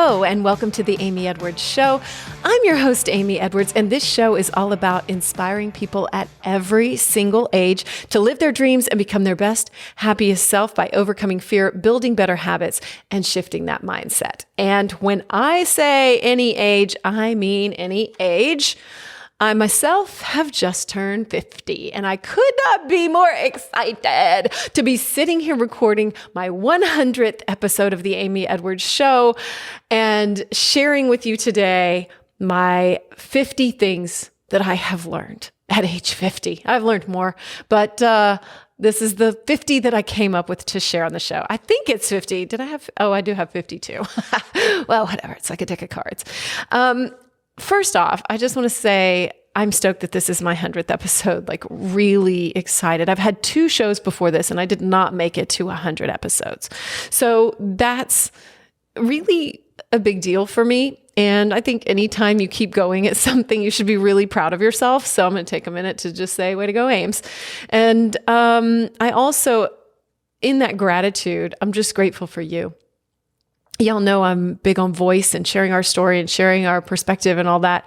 Hello, and welcome to the Amy Edwards Show. I'm your host, Amy Edwards, and this show is all about inspiring people at every single age to live their dreams and become their best, happiest self by overcoming fear, building better habits, and shifting that mindset. And when I say any age, I mean any age. I myself have just turned 50, and I could not be more excited to be sitting here recording my 100th episode of the Amy Edwards Show and sharing with you today my 50 things that I have learned at age 50. I've learned more, but this is the 50 that I came up with to share on the show. I think it's 50. Did I have? Oh, I do have 52. Well, whatever. It's like a deck of cards. First off, I just want to say I'm stoked that this is my 100th episode, like really excited. I've had 2 shows before this and I did not make it to 100 episodes. So that's really a big deal for me. And I think anytime you keep going at something, you should be really proud of yourself. So I'm going to take a minute to just say, way to go, Ames. And I also, in that gratitude, I'm just grateful for you. Y'all know I'm big on voice and sharing our story and sharing our perspective and all that.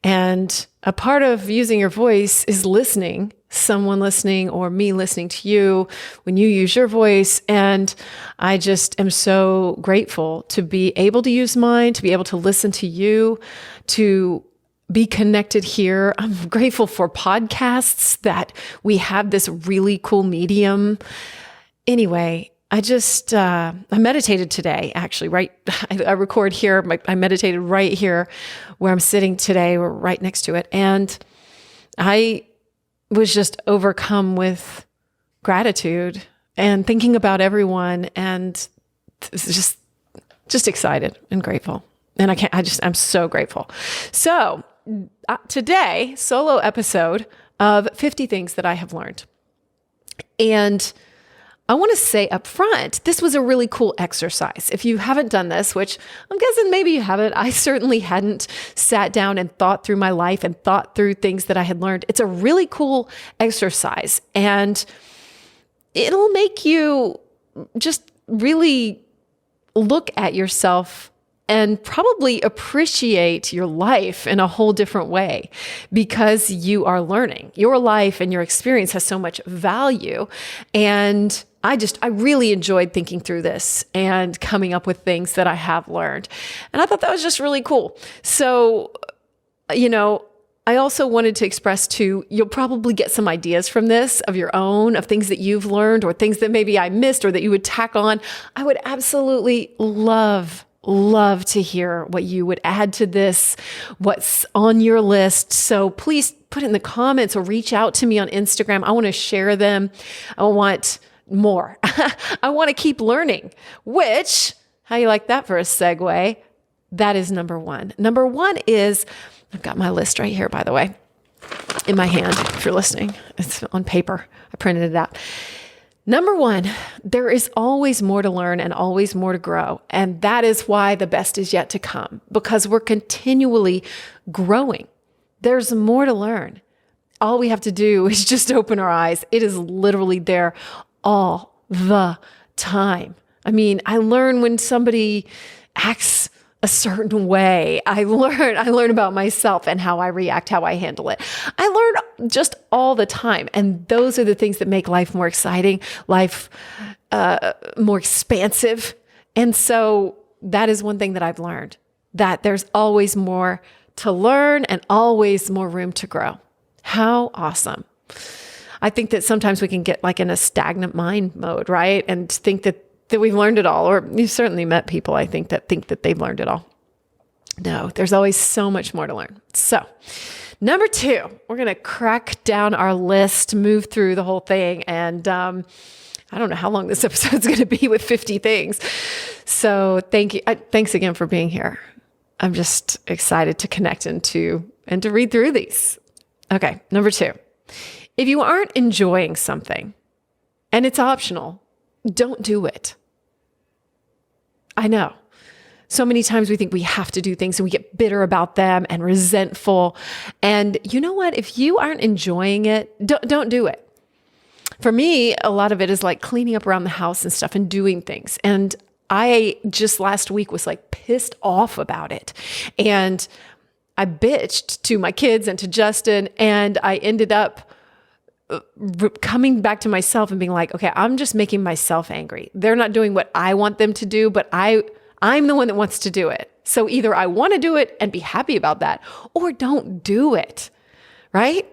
And a part of using your voice is listening, someone listening or me listening to you when you use your voice. And I just am so grateful to be able to use mine, to be able to listen to you, to be connected here. I'm grateful for podcasts that we have this really cool medium. Anyway, I meditated today, actually, right? I record here. I meditated right here where I'm sitting today. We're right next to it. And I was just overcome with gratitude and thinking about everyone and just excited and grateful. And I'm so grateful. So today, solo episode of 50 things that I have learned. And I want to say up front, this was a really cool exercise. If you haven't done this, which I'm guessing maybe you haven't, I certainly hadn't sat down and thought through my life and thought through things that I had learned. It's a really cool exercise, and it'll make you just really look at yourself and probably appreciate your life in a whole different way because you are learning. Your life and your experience has so much value. And I really enjoyed thinking through this and coming up with things that I have learned. And I thought that was just really cool. So, I also wanted to express too, you'll probably get some ideas from this of your own, of things that you've learned or things that maybe I missed or that you would tack on. I would absolutely love to hear what you would add to this, what's on your list. So please put it in the comments or reach out to me on Instagram. I want to share them. I want more. I want to keep learning, which, how you like that for a segue? That is number 1. Number 1 is, I've got my list right here, by the way, in my hand. If you're listening, it's on paper. I printed it out. Number 1, there is always more to learn and always more to grow. And that is why the best is yet to come, because we're continually growing. There's more to learn. All we have to do is just open our eyes. It is literally there all the time. I mean, I learn when somebody acts a certain way. I learn about myself and how I react, how I handle it. I learn just all the time. And those are the things that make life more exciting, life more expansive. And so that is one thing that I've learned, that there's always more to learn and always more room to grow. How awesome. I think that sometimes we can get like in a stagnant mind mode, right? And think that we've learned it all, or you've certainly met people, I think that they've learned it all. No, there's always so much more to learn. So number 2, we're going to crack down our list, move through the whole thing. And I don't know how long this episode's going to be with 50 things. So thank you. Thanks again for being here. I'm just excited to connect and to read through these. Okay. Number 2, if you aren't enjoying something and it's optional, don't do it. I know. So many times we think we have to do things and we get bitter about them and resentful. And you know what? If you aren't enjoying it, don't do it. For me, a lot of it is like cleaning up around the house and stuff and doing things. And I just last week was like pissed off about it. And I bitched to my kids and to Justin, and I ended up coming back to myself and being like, okay, I'm just making myself angry. They're not doing what I want them to do, but I'm the one that wants to do it. So either I want to do it and be happy about that, or don't do it, right?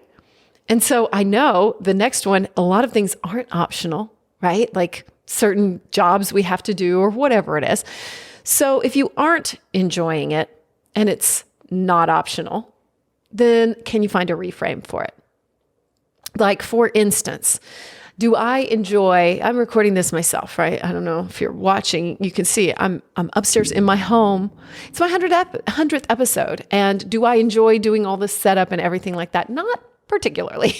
And so I know the next one, a lot of things aren't optional, right? Like certain jobs we have to do or whatever it is. So if you aren't enjoying it and it's not optional, then can you find a reframe for it? Like, for instance, do I enjoy, I'm recording this myself, right? I don't know if you're watching, you can see I'm upstairs in my home. It's my 100th episode. And do I enjoy doing all this setup and everything like that? Not particularly,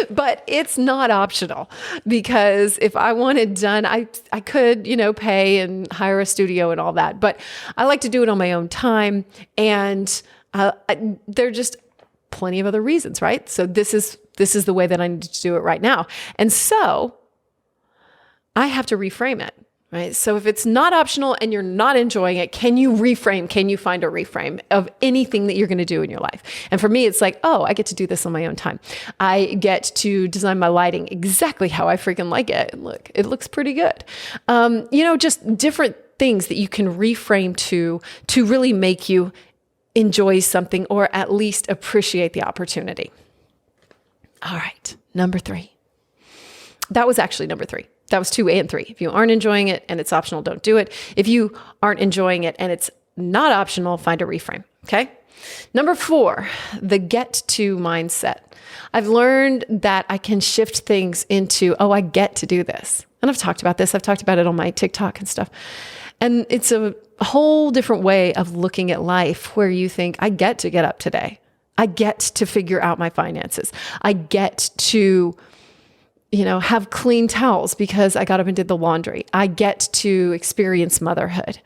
but it's not optional, because if I want it done, I could, pay and hire a studio and all that, but I like to do it on my own time. And there are just plenty of other reasons, right? So this is the way that I need to do it right now. And so I have to reframe it, right? So if it's not optional and you're not enjoying it, can you reframe? Can you find a reframe of anything that you're going to do in your life? And for me, it's like, oh, I get to do this on my own time. I get to design my lighting exactly how I freaking like it. And look, it looks pretty good. Just different things that you can reframe to really make you enjoy something, or at least appreciate the opportunity. All right, number 3. That was actually number 3. That was 2 and 3. If you aren't enjoying it and it's optional, don't do it. If you aren't enjoying it and it's not optional, find a reframe, okay? Number 4, the get to mindset. I've learned that I can shift things into, oh, I get to do this. And I've talked about this. I've talked about it on my TikTok and stuff. And it's a whole different way of looking at life, where you think, I get to get up today. I get to figure out my finances. I get to, have clean towels because I got up and did the laundry. I get to experience motherhood.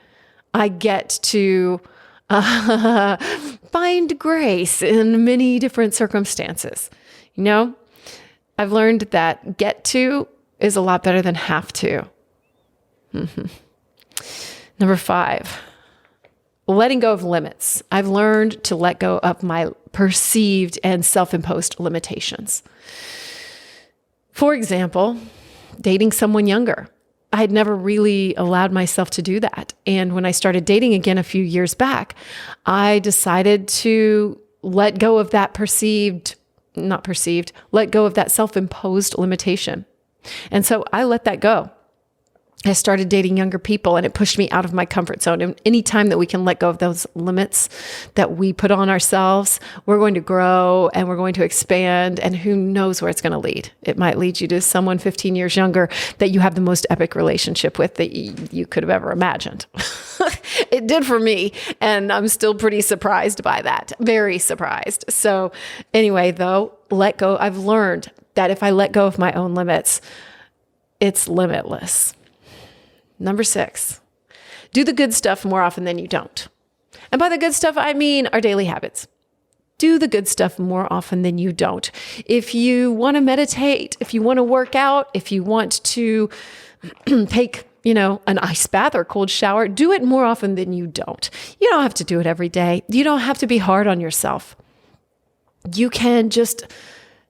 I get to find grace in many different circumstances. I've learned that get to is a lot better than have to. Number 5, letting go of limits. I've learned to let go of my perceived and self-imposed limitations. For example, dating someone younger. I had never really allowed myself to do that. And when I started dating again a few years back, I decided to let go of that let go of that self-imposed limitation. And so I let that go. I started dating younger people, and it pushed me out of my comfort zone. And any time that we can let go of those limits that we put on ourselves, we're going to grow and we're going to expand, and who knows where it's going to lead. It might lead you to someone 15 years younger that you have the most epic relationship with that you could have ever imagined. It did for me, and I'm still pretty surprised by that. Very surprised. So anyway, though, let go. I've learned that if I let go of my own limits, it's limitless. Number 6, do the good stuff more often than you don't. And by the good stuff, I mean our daily habits. Do the good stuff more often than you don't. If you want to meditate, if you want to work out, if you want to take, an ice bath or cold shower, do it more often than you don't. You don't have to do it every day. You don't have to be hard on yourself. You can just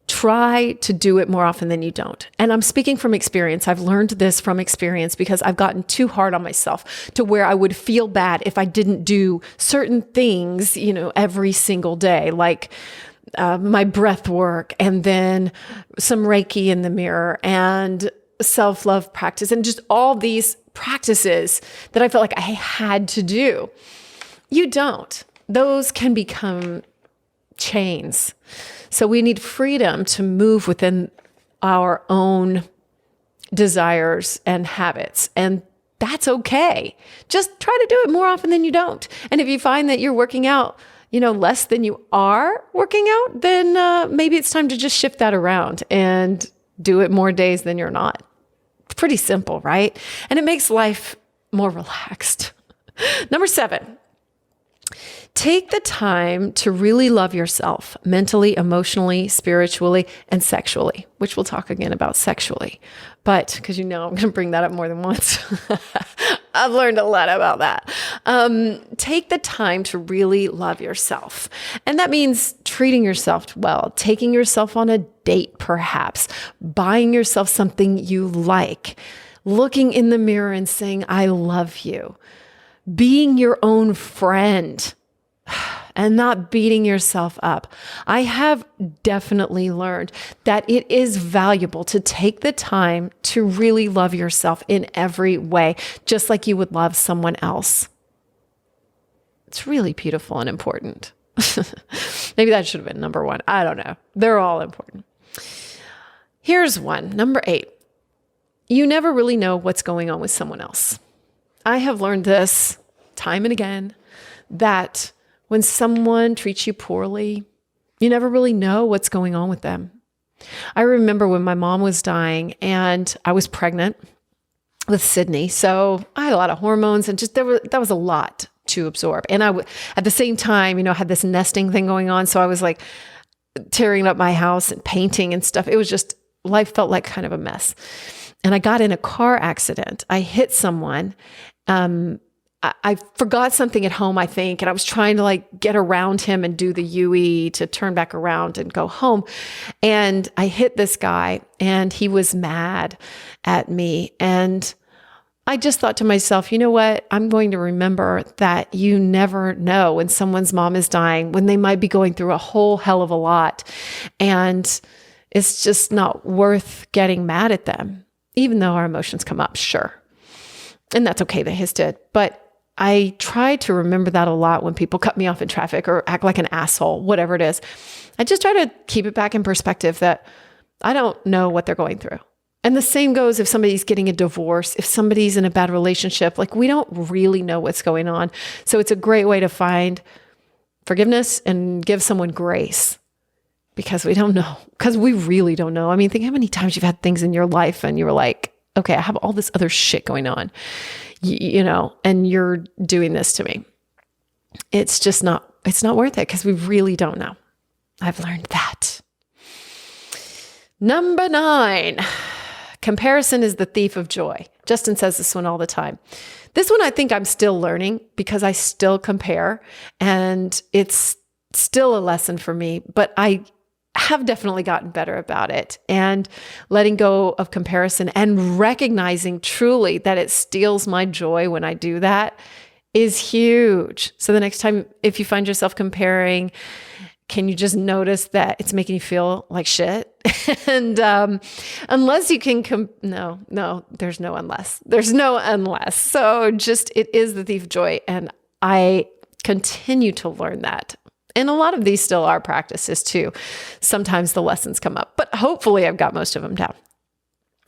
try to do it more often than you don't. And I'm speaking from experience. I've learned this from experience because I've gotten too hard on myself to where I would feel bad if I didn't do certain things, every single day, like my breath work, and then some Reiki in the mirror, and self-love practice, and just all these practices that I felt like I had to do. You don't. Those can become chains. So we need freedom to move within our own desires and habits. And that's okay. Just try to do it more often than you don't. And if you find that you're working out, less than you are working out, then maybe it's time to just shift that around and do it more days than you're not. It's pretty simple, right? And it makes life more relaxed. Number 7. Take the time to really love yourself mentally, emotionally, spiritually, and sexually, which we'll talk again about sexually. But because I'm going to bring that up more than once. I've learned a lot about that. Take the time to really love yourself. And that means treating yourself well, taking yourself on a date, perhaps, buying yourself something you like, looking in the mirror and saying, I love you, being your own friend, and not beating yourself up. I have definitely learned that it is valuable to take the time to really love yourself in every way, just like you would love someone else. It's really beautiful and important. Maybe that should have been number one. I don't know. They're all important. Here's one, number 8. You never really know what's going on with someone else. I have learned this time and again, that when someone treats you poorly, you never really know what's going on with them. I remember when my mom was dying and I was pregnant with Sydney. So I had a lot of hormones and just that was a lot to absorb. And at the same time, had this nesting thing going on. So I was like tearing up my house and painting and stuff. It was just, life felt like kind of a mess. And I got in a car accident. I hit someone. I forgot something at home, I think, and I was trying to get around him and do the UE to turn back around and go home. And I hit this guy and he was mad at me. And I just thought to myself, you know what? I'm going to remember that you never know when someone's mom is dying, when they might be going through a whole hell of a lot. And it's just not worth getting mad at them, even though our emotions come up, sure. And that's okay that his did. But I try to remember that a lot when people cut me off in traffic or act like an asshole, whatever it is. I just try to keep it back in perspective that I don't know what they're going through. And the same goes if somebody's getting a divorce, if somebody's in a bad relationship, we don't really know what's going on. So it's a great way to find forgiveness and give someone grace because we don't know, because we really don't know. I mean, think how many times you've had things in your life and you were like, okay, I have all this other shit going on, and you're doing this to me. It's not worth it because we really don't know. I've learned that. Number 9, comparison is the thief of joy. Justin says this one all the time. This one I think I'm still learning because I still compare and it's still a lesson for me, but I have definitely gotten better about it and letting go of comparison and recognizing truly that it steals my joy when I do that is huge. So the next time, if you find yourself comparing, can you just notice that it's making you feel like shit? And unless you can, no, there's no unless. There's no unless. So it is the thief of joy. And I continue to learn that. And a lot of these still are practices too. Sometimes the lessons come up, but hopefully I've got most of them down.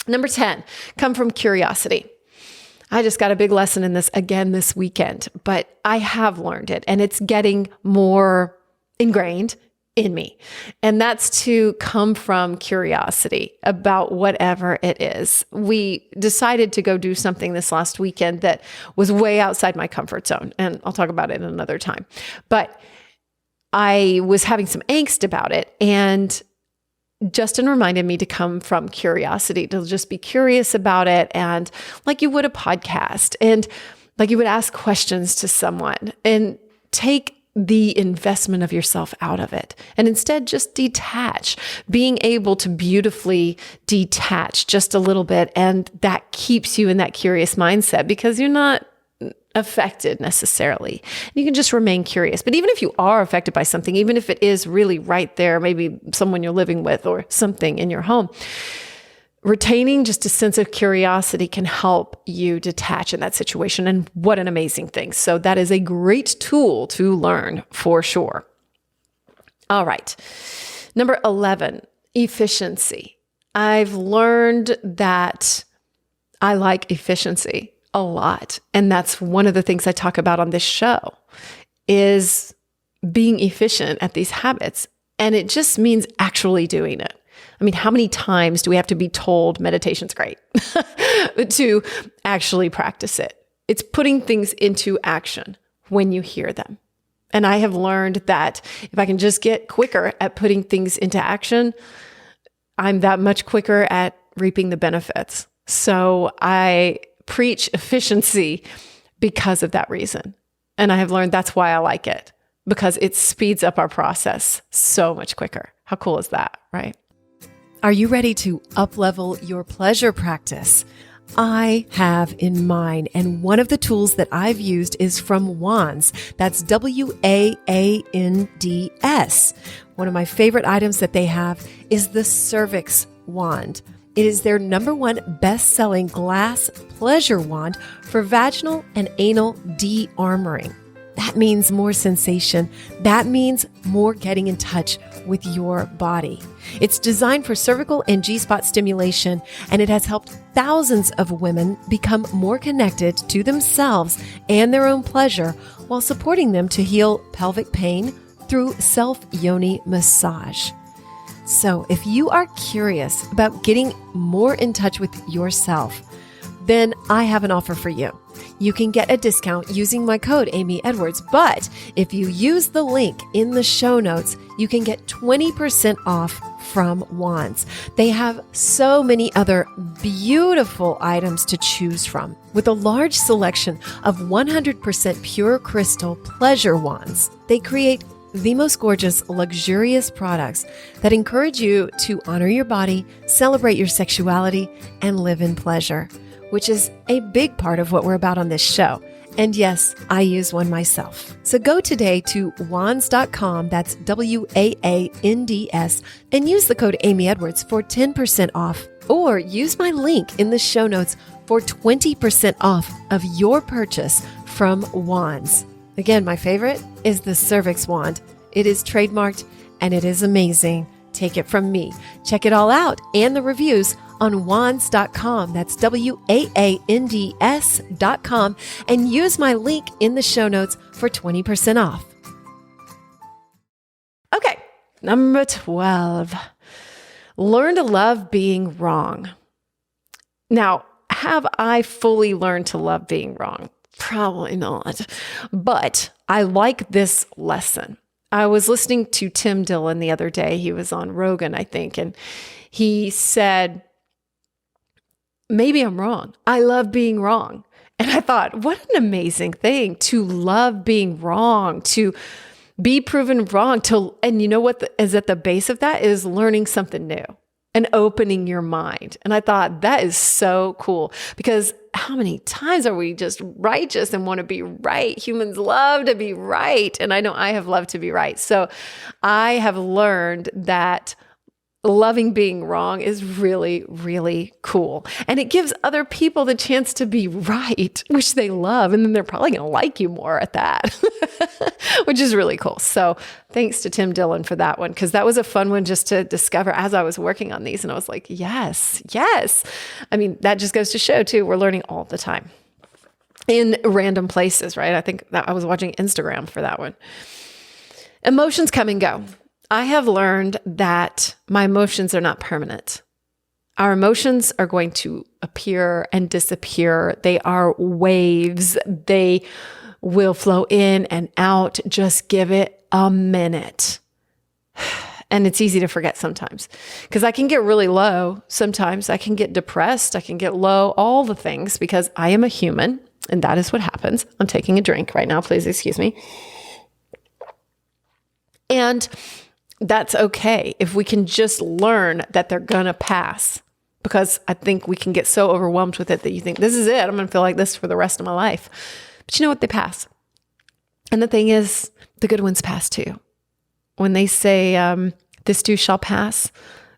Number 10, come from curiosity. I just got a big lesson in this again this weekend, but I have learned it and it's getting more ingrained in me. And that's to come from curiosity about whatever it is. We decided to go do something this last weekend that was way outside my comfort zone. And I'll talk about it another time. But I was having some angst about it, and Justin reminded me to come from curiosity, to just be curious about it, and like you would a podcast, and like you would ask questions to someone, and take the investment of yourself out of it, and instead just detach, being able to beautifully detach just a little bit, and that keeps you in that curious mindset because you're not affected necessarily. You can just remain curious. But even if you are affected by something, even if it is really right there, maybe someone you're living with or something in your home, retaining just a sense of curiosity can help you detach in that situation. And what an amazing thing. So that is a great tool to learn for sure. All right. Number 11, efficiency. I've learned that I like efficiency a lot. And that's one of the things I talk about on this show is being efficient at these habits. And it just means actually doing it. I mean, how many times do we have to be told meditation's great to actually practice it? It's putting things into action when you hear them. And I have learned that if I can just get quicker at putting things into action, I'm that much quicker at reaping the benefits. So I preach efficiency because of that reason. And I have learned that's why I like it, because it speeds up our process so much quicker. How cool is that, right? Are you ready to up-level your pleasure practice? I have in mind, and one of the tools that I've used is from Wands. That's Waands. One of my favorite items that they have is the cervix wand. It is their #1 best-selling glass pleasure wand for vaginal and anal de-armoring. That means more sensation. That means more getting in touch with your body. It's designed for cervical and G-spot stimulation, and it has helped thousands of women become more connected to themselves and their own pleasure while supporting them to heal pelvic pain through self-yoni massage. So if you are curious about getting more in touch with yourself, then I have an offer for you. You can get a discount using my code Amy Edwards, but if you use the link in the show notes, you can get 20% off from Wands. They have so many other beautiful items to choose from, with a large selection of 100% pure crystal pleasure wands. They create the most gorgeous, luxurious products that encourage you to honor your body, celebrate your sexuality, and live in pleasure, which is a big part of what we're about on this show. And yes, I use one myself. So go today to wands.com, that's WAANDS, and use the code Amy Edwards for 10% off. Or use my link in the show notes for 20% off of your purchase from Wands. Again, my favorite is the cervix wand. It is trademarked and it is amazing. Take it from me. Check it all out and the reviews on wands.com. That's WAANDS.com, and use my link in the show notes for 20% off. Okay, number 12. Learn to love being wrong. Now, have I fully learned to love being wrong? Probably not. But I like this lesson. I was listening to Tim Dillon the other day. He was on Rogan, I think, and he said, maybe I'm wrong. I love being wrong. And I thought, what an amazing thing to love being wrong, to be proven wrong, and you know what is at the base of that is learning something new and opening your mind. And I thought that is so cool, because how many times are we just righteous and want to be right? Humans love to be right. And I know I have loved to be right. So I have learned that loving being wrong is really, really cool. And it gives other people the chance to be right, which they love. And then they're probably going to like you more at that, which is really cool. So thanks to Tim Dillon for that one, because that was a fun one just to discover as I was working on these. And I was like, yes. I mean, that just goes to show too, we're learning all the time in random places, right? I think that I was watching Instagram for that one. Emotions come and go. I have learned that my emotions are not permanent. Our emotions are going to appear and disappear. They are waves. They will flow in and out. Just give it a minute. And it's easy to forget sometimes, because I can get really low. Sometimes I can get depressed. I can get low, all the things, because I am a human, and that is what happens. I'm taking a drink right now. Please excuse me. And that's okay if we can just learn that they're going to pass, because I think we can get so overwhelmed with it that you think, this is it. I'm going to feel like this for the rest of my life. But you know what? They pass. And the thing is, the good ones pass too. When they say, this too shall pass,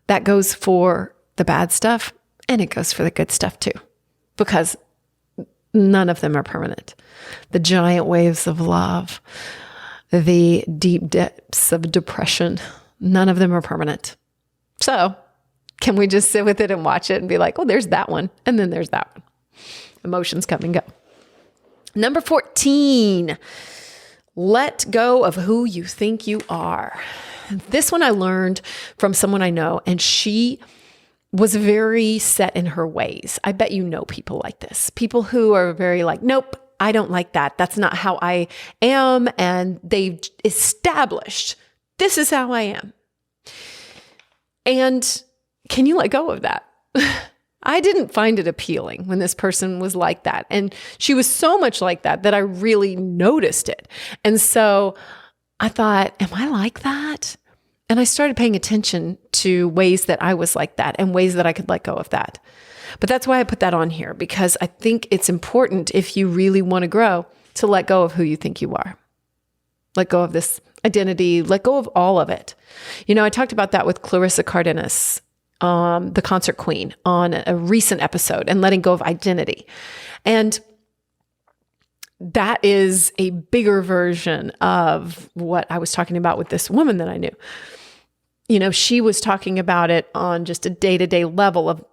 that goes for the bad stuff, and it goes for the good stuff too, because none of them are permanent. The giant waves of love, the deep depths of depression, none of them are permanent. So can we just sit with it and watch it and be like, oh, there's that one. And then there's that one. Emotions come and go. Number 14, let go of who you think you are. This one I learned from someone I know, and she was very set in her ways. I bet you know people like this. People who are very like, nope, I don't like that. That's not how I am. And they've established, this is how I am. And can you let go of that? I didn't find it appealing when this person was like that. And she was so much like that that I really noticed it. And so I thought, am I like that? And I started paying attention to ways that I was like that and ways that I could let go of that. But that's why I put that on here, because I think it's important, if you really want to grow, to let go of who you think you are. Let go of this identity, let go of all of it. I talked about that with Clarissa Cardenas, the concert queen, on a recent episode, and letting go of identity. And that is a bigger version of what I was talking about with this woman that I knew. She was talking about it on just a day-to-day level of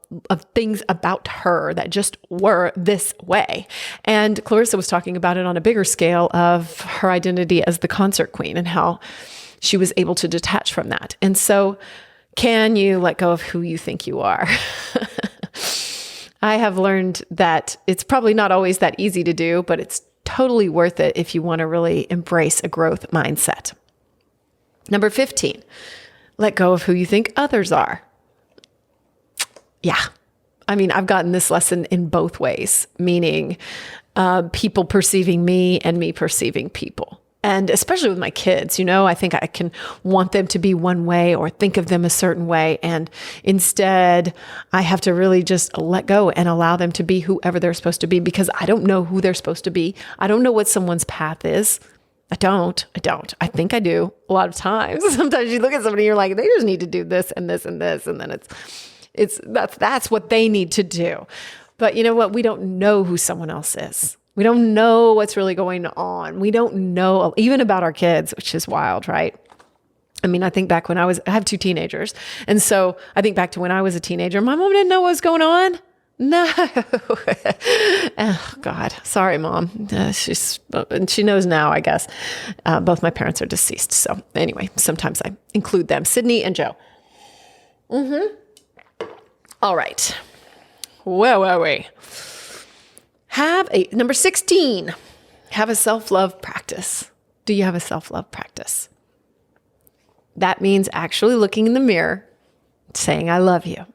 things about her that just were this way. And Clarissa was talking about it on a bigger scale of her identity as the concert queen and how she was able to detach from that. And so, can you let go of who you think you are? I have learned that it's probably not always that easy to do, but it's totally worth it if you want to really embrace a growth mindset. Number 15, let go of who you think others are. Yeah. I've gotten this lesson in both ways, meaning people perceiving me and me perceiving people. And especially with my kids, I think I can want them to be one way or think of them a certain way. And instead, I have to really just let go and allow them to be whoever they're supposed to be, because I don't know who they're supposed to be. I don't know what someone's path is. I don't. I think I do a lot of times. Sometimes you look at somebody and you're like, they just need to do this and this and this. And then that's what they need to do. But you know what? We don't know who someone else is. We don't know what's really going on. We don't know even about our kids, which is wild, right? I think back when I have 2 teenagers. And so I think back to when I was a teenager, my mom didn't know what was going on. No. Oh, God. Sorry, Mom. She knows now, I guess. Both my parents are deceased. So anyway, sometimes I include them, Sydney and Joe. All right. Where were we? Number 16, have a self-love practice. Do you have a self-love practice? That means actually looking in the mirror, saying, I love you.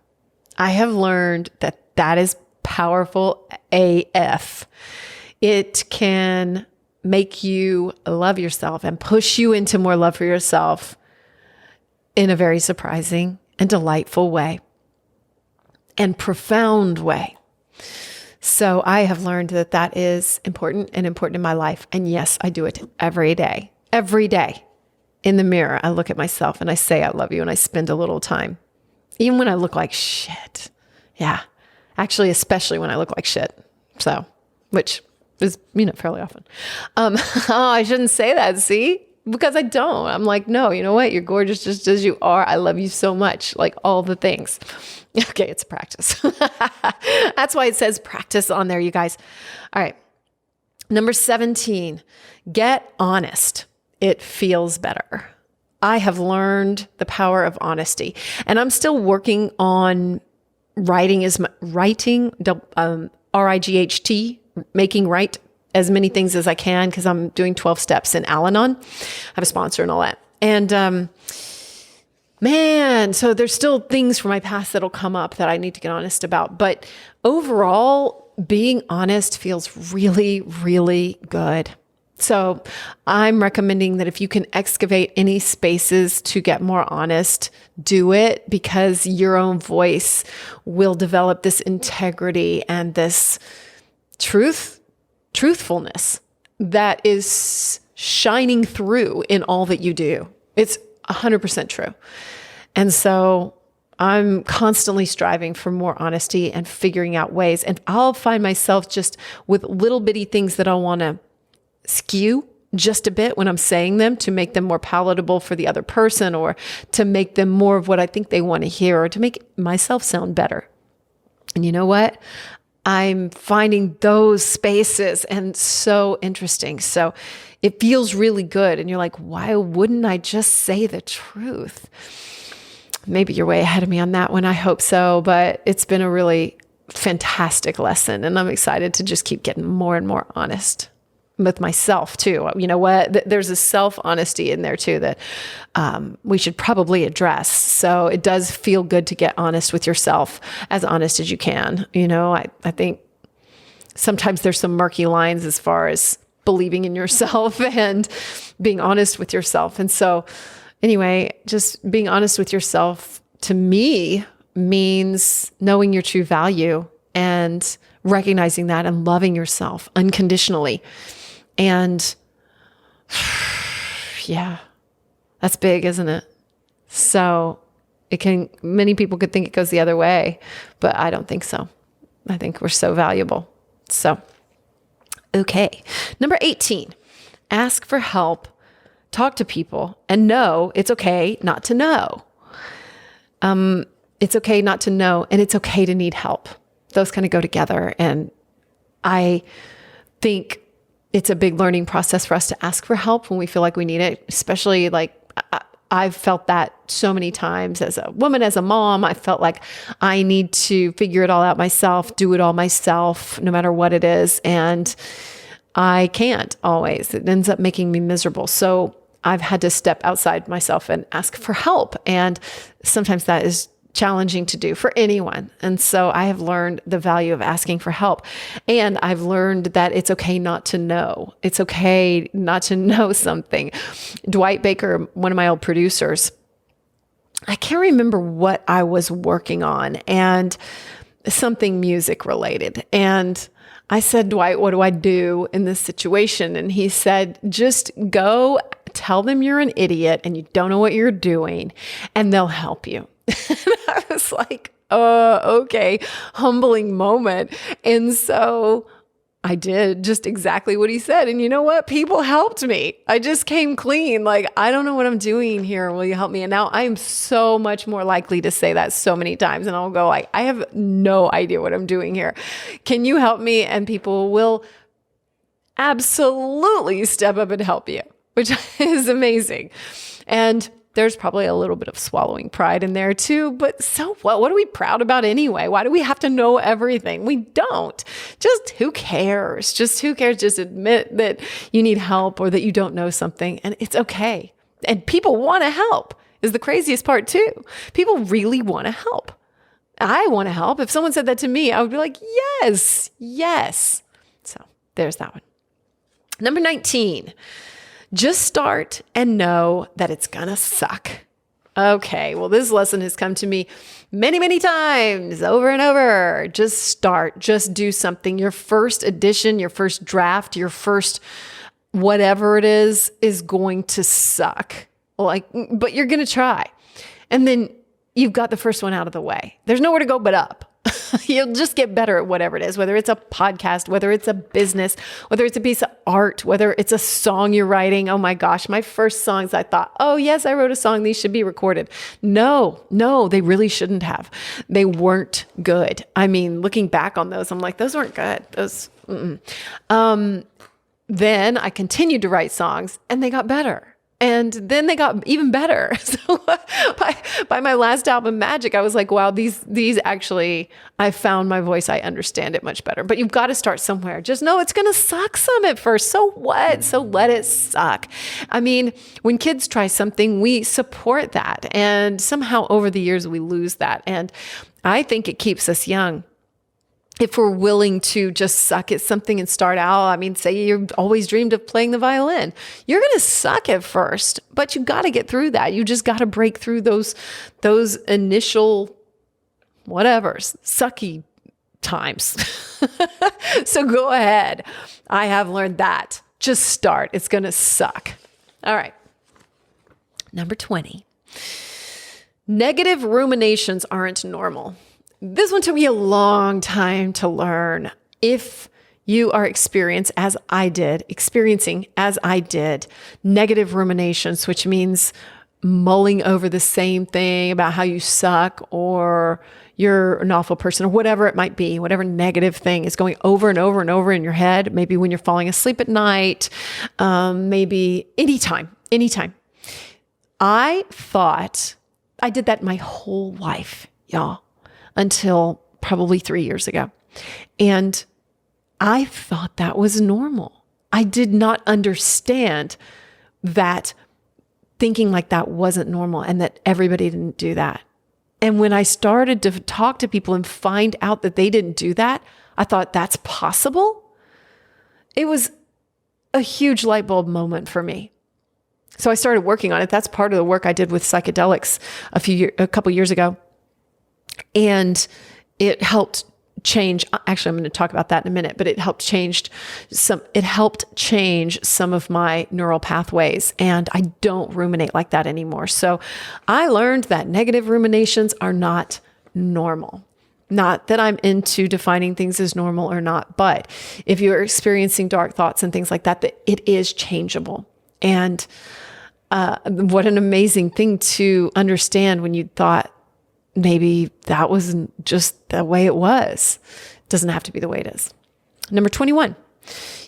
I have learned that is powerful AF. It can make you love yourself and push you into more love for yourself in a very surprising and delightful way and profound way. So I have learned that is important in my life. And yes, I do it every day. Every day in the mirror, I look at myself and I say, I love you. And I spend a little time, even when I look like shit. Yeah. Actually, especially when I look like shit. So, which is, fairly often. I shouldn't say that. See, because I don't. I'm like, no, you know what? You're gorgeous just as you are. I love you so much. Like all the things. Okay, it's a practice. That's why it says practice on there, you guys. All right. Number 17, get honest. It feels better. I have learned the power of honesty, and I'm still working on writing, RIGHT, making right as many things as I can, because I'm doing 12 steps in Al-Anon. I have a sponsor and all that. And man, so there's still things from my past that'll come up that I need to get honest about. But overall, being honest feels really, really good. So I'm recommending that if you can excavate any spaces to get more honest, do it, because your own voice will develop this integrity and this truthfulness that is shining through in all that you do. It's 100% true. And so I'm constantly striving for more honesty and figuring out ways. And I'll find myself just with little bitty things that I want to skew just a bit when I'm saying them to make them more palatable for the other person, or to make them more of what I think they want to hear, or to make myself sound better. And you know what? I'm finding those spaces, and so interesting. So it feels really good. And you're like, why wouldn't I just say the truth? Maybe you're way ahead of me on that one. I hope so. But it's been a really fantastic lesson. And I'm excited to just keep getting more and more honest. with myself too. You know what? There's a self-honesty in there too that we should probably address. So it does feel good to get honest with yourself, as honest as you can. You know, I think sometimes there's some murky lines as far as believing in yourself and being honest with yourself. And so anyway, just being honest with yourself to me means knowing your true value and recognizing that and loving yourself unconditionally. And yeah, that's big, isn't it? So many people could think it goes the other way, but I don't think so. I think we're so valuable. So, okay. Number 18, ask for help, talk to people, and know it's okay not to know. It's okay not to know, and it's okay to need help. Those kind of go together. And I think it's a big learning process for us to ask for help when we feel like we need it, especially like I've felt that so many times as a woman, as a mom. I felt like I need to figure it all out myself, do it all myself, no matter what it is. And I can't always. It ends up making me miserable. So I've had to step outside myself and ask for help. And sometimes that is challenging to do for anyone. And so I have learned the value of asking for help. And I've learned that it's okay not to know. It's okay not to know something. Dwight Baker, one of my old producers, I can't remember what I was working on, and something music related. And I said, Dwight, what do I do in this situation? And he said, just go tell them you're an idiot and you don't know what you're doing, and they'll help you. And I was like, okay, humbling moment. And so I did just exactly what he said. And you know what? People helped me. I just came clean. Like, I don't know what I'm doing here. Will you help me? And now I am so much more likely to say that so many times. And I'll go like, I have no idea what I'm doing here. Can you help me? And people will absolutely step up and help you, which is amazing. And there's probably a little bit of swallowing pride in there too, but so what? What are we proud about anyway? Why do we have to know everything? We don't. Just who cares? Just who cares? Just admit that you need help or that you don't know something, and it's okay. And people want to help is the craziest part too. People really want to help. I want to help. If someone said that to me, I would be like, yes, yes. So there's that one. Number 19. Just start and know that it's gonna suck. Okay, well, this lesson has come to me many, many times over and over. Just start, just do something. Your first edition, your first draft, your first whatever it is going to suck. But you're gonna try. And then you've got the first one out of the way. There's nowhere to go but up. You'll just get better at whatever it is, whether it's a podcast, whether it's a business, whether it's a piece of art, whether it's a song you're writing. Oh my gosh, my first songs, I thought, oh yes, I wrote a song. These should be recorded. No, they really shouldn't have. They weren't good. I mean, looking back on those, I'm like, those weren't good. Then I continued to write songs and they got better. And then they got even better. So by my last album, Magic, I was like, wow, these actually, I found my voice. I understand it much better. But you've got to start somewhere. Just know it's going to suck some at first. So what? So let it suck. I mean, when kids try something, we support that. And somehow over the years, we lose that. And I think it keeps us young. If we're willing to just suck at something and start out, I mean, say you've always dreamed of playing the violin, you're going to suck at first, but you got to get through that. You just got to break through those initial whatevers, sucky times. So go ahead. I have learned that. Just start. It's going to suck. All right. Number 20. Negative ruminations aren't normal. This one took me a long time to learn. If you are experiencing as I did, negative ruminations, which means mulling over the same thing about how you suck or you're an awful person or whatever it might be, whatever negative thing is going over and over and over in your head, maybe when you're falling asleep at night, maybe anytime. I thought I did that my whole life, y'all. Until probably 3 years ago. And I thought that was normal. I did not understand that thinking like that wasn't normal and that everybody didn't do that. And when I started to talk to people and find out that they didn't do that, I thought, that's possible? It was a huge light bulb moment for me. So I started working on it. That's part of the work I did with psychedelics a couple years ago. And it helped change. Actually, I'm going to talk about that in a minute, but it helped change some of my neural pathways. And I don't ruminate like that anymore. So I learned that negative ruminations are not normal. Not that I'm into defining things as normal or not, but if you're experiencing dark thoughts and things like that, that it is changeable. And what an amazing thing to understand when you thought maybe that wasn't just the way it was. It doesn't have to be the way it is. Number 21,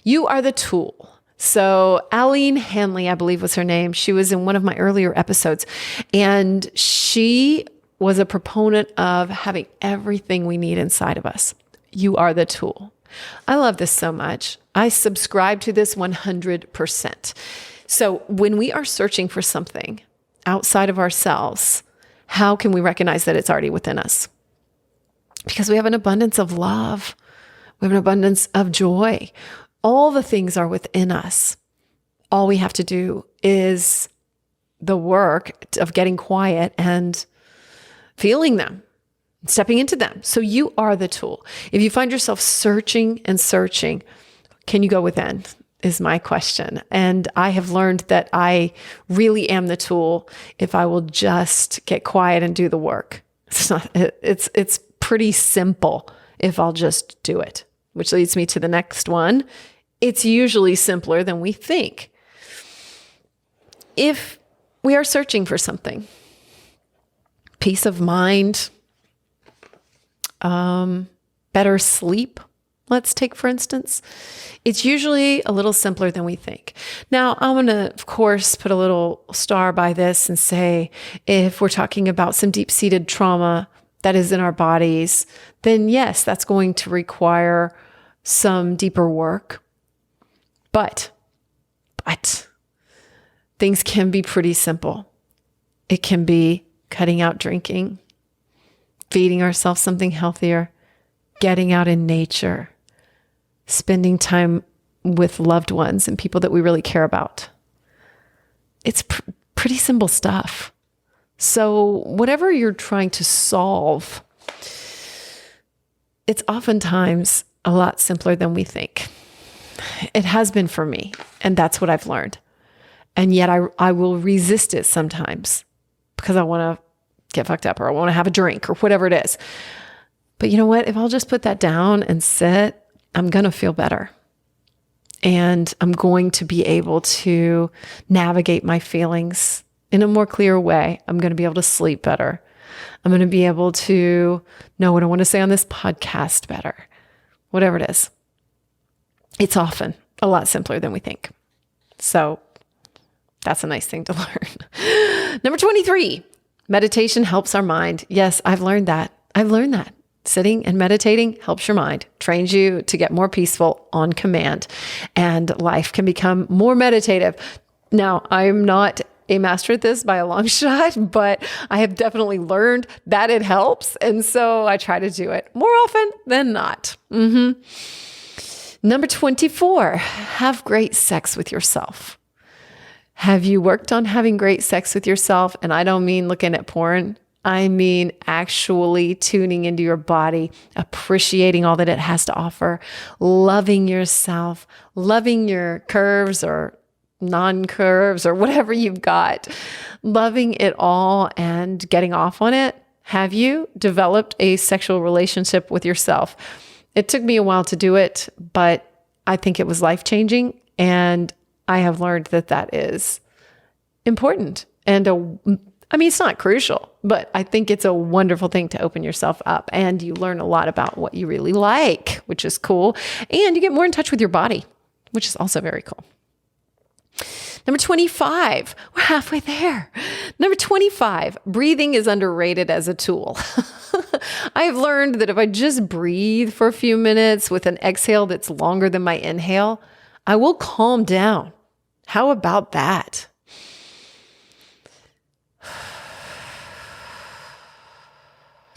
you are the tool. So Aline Hanley, I believe was her name. She was in one of my earlier episodes, and she was a proponent of having everything we need inside of us. You are the tool. I love this so much. I subscribe to this 100%. So when we are searching for something outside of ourselves, how can we recognize that it's already within us? Because we have an abundance of love. We have an abundance of joy. All the things are within us. All we have to do is the work of getting quiet and feeling them, stepping into them. So you are the tool. If you find yourself searching and searching, can you go within? Is my question. And I have learned that I really am the tool if I will just get quiet and do the work. It's pretty simple if I'll just do it, which leads me to the next one. It's usually simpler than we think. If we are searching for something, peace of mind, better sleep, let's take for instance, it's usually a little simpler than we think. Now, I'm going to, of course, put a little star by this and say, if we're talking about some deep-seated trauma that is in our bodies, then yes, that's going to require some deeper work. But things can be pretty simple. It can be cutting out drinking, feeding ourselves something healthier, getting out in nature, spending time with loved ones and people that we really care about. It's pretty simple stuff. So whatever you're trying to solve, it's oftentimes a lot simpler than we think. It has been for me, and that's what I've learned. And yet I will resist it sometimes because I want to get fucked up or I want to have a drink or whatever it is. But you know what? If I'll just put that down and sit, I'm going to feel better. And I'm going to be able to navigate my feelings in a more clear way. I'm going to be able to sleep better. I'm going to be able to know what I want to say on this podcast better. Whatever it is. It's often a lot simpler than we think. So that's a nice thing to learn. Number 23, meditation helps our mind. Yes, I've learned that. Sitting and meditating helps your mind, trains you to get more peaceful on command, and life can become more meditative. Now, I'm not a master at this by a long shot, but I have definitely learned that it helps. And so I try to do it more often than not. Number 24, have great sex with yourself. Have you worked on having great sex with yourself? And I don't mean looking at porn. I mean actually tuning into your body, appreciating all that it has to offer, loving yourself, loving your curves or non-curves or whatever you've got, loving it all and getting off on it. Have you developed a sexual relationship with yourself? It took me a while to do it, but I think it was life-changing, and I have learned that that is important. And it's not crucial, but I think it's a wonderful thing to open yourself up, and you learn a lot about what you really like, which is cool. And you get more in touch with your body, which is also very cool. Number 25, we're halfway there. Number 25, breathing is underrated as a tool. I have learned that if I just breathe for a few minutes with an exhale that's longer than my inhale, I will calm down. How about that?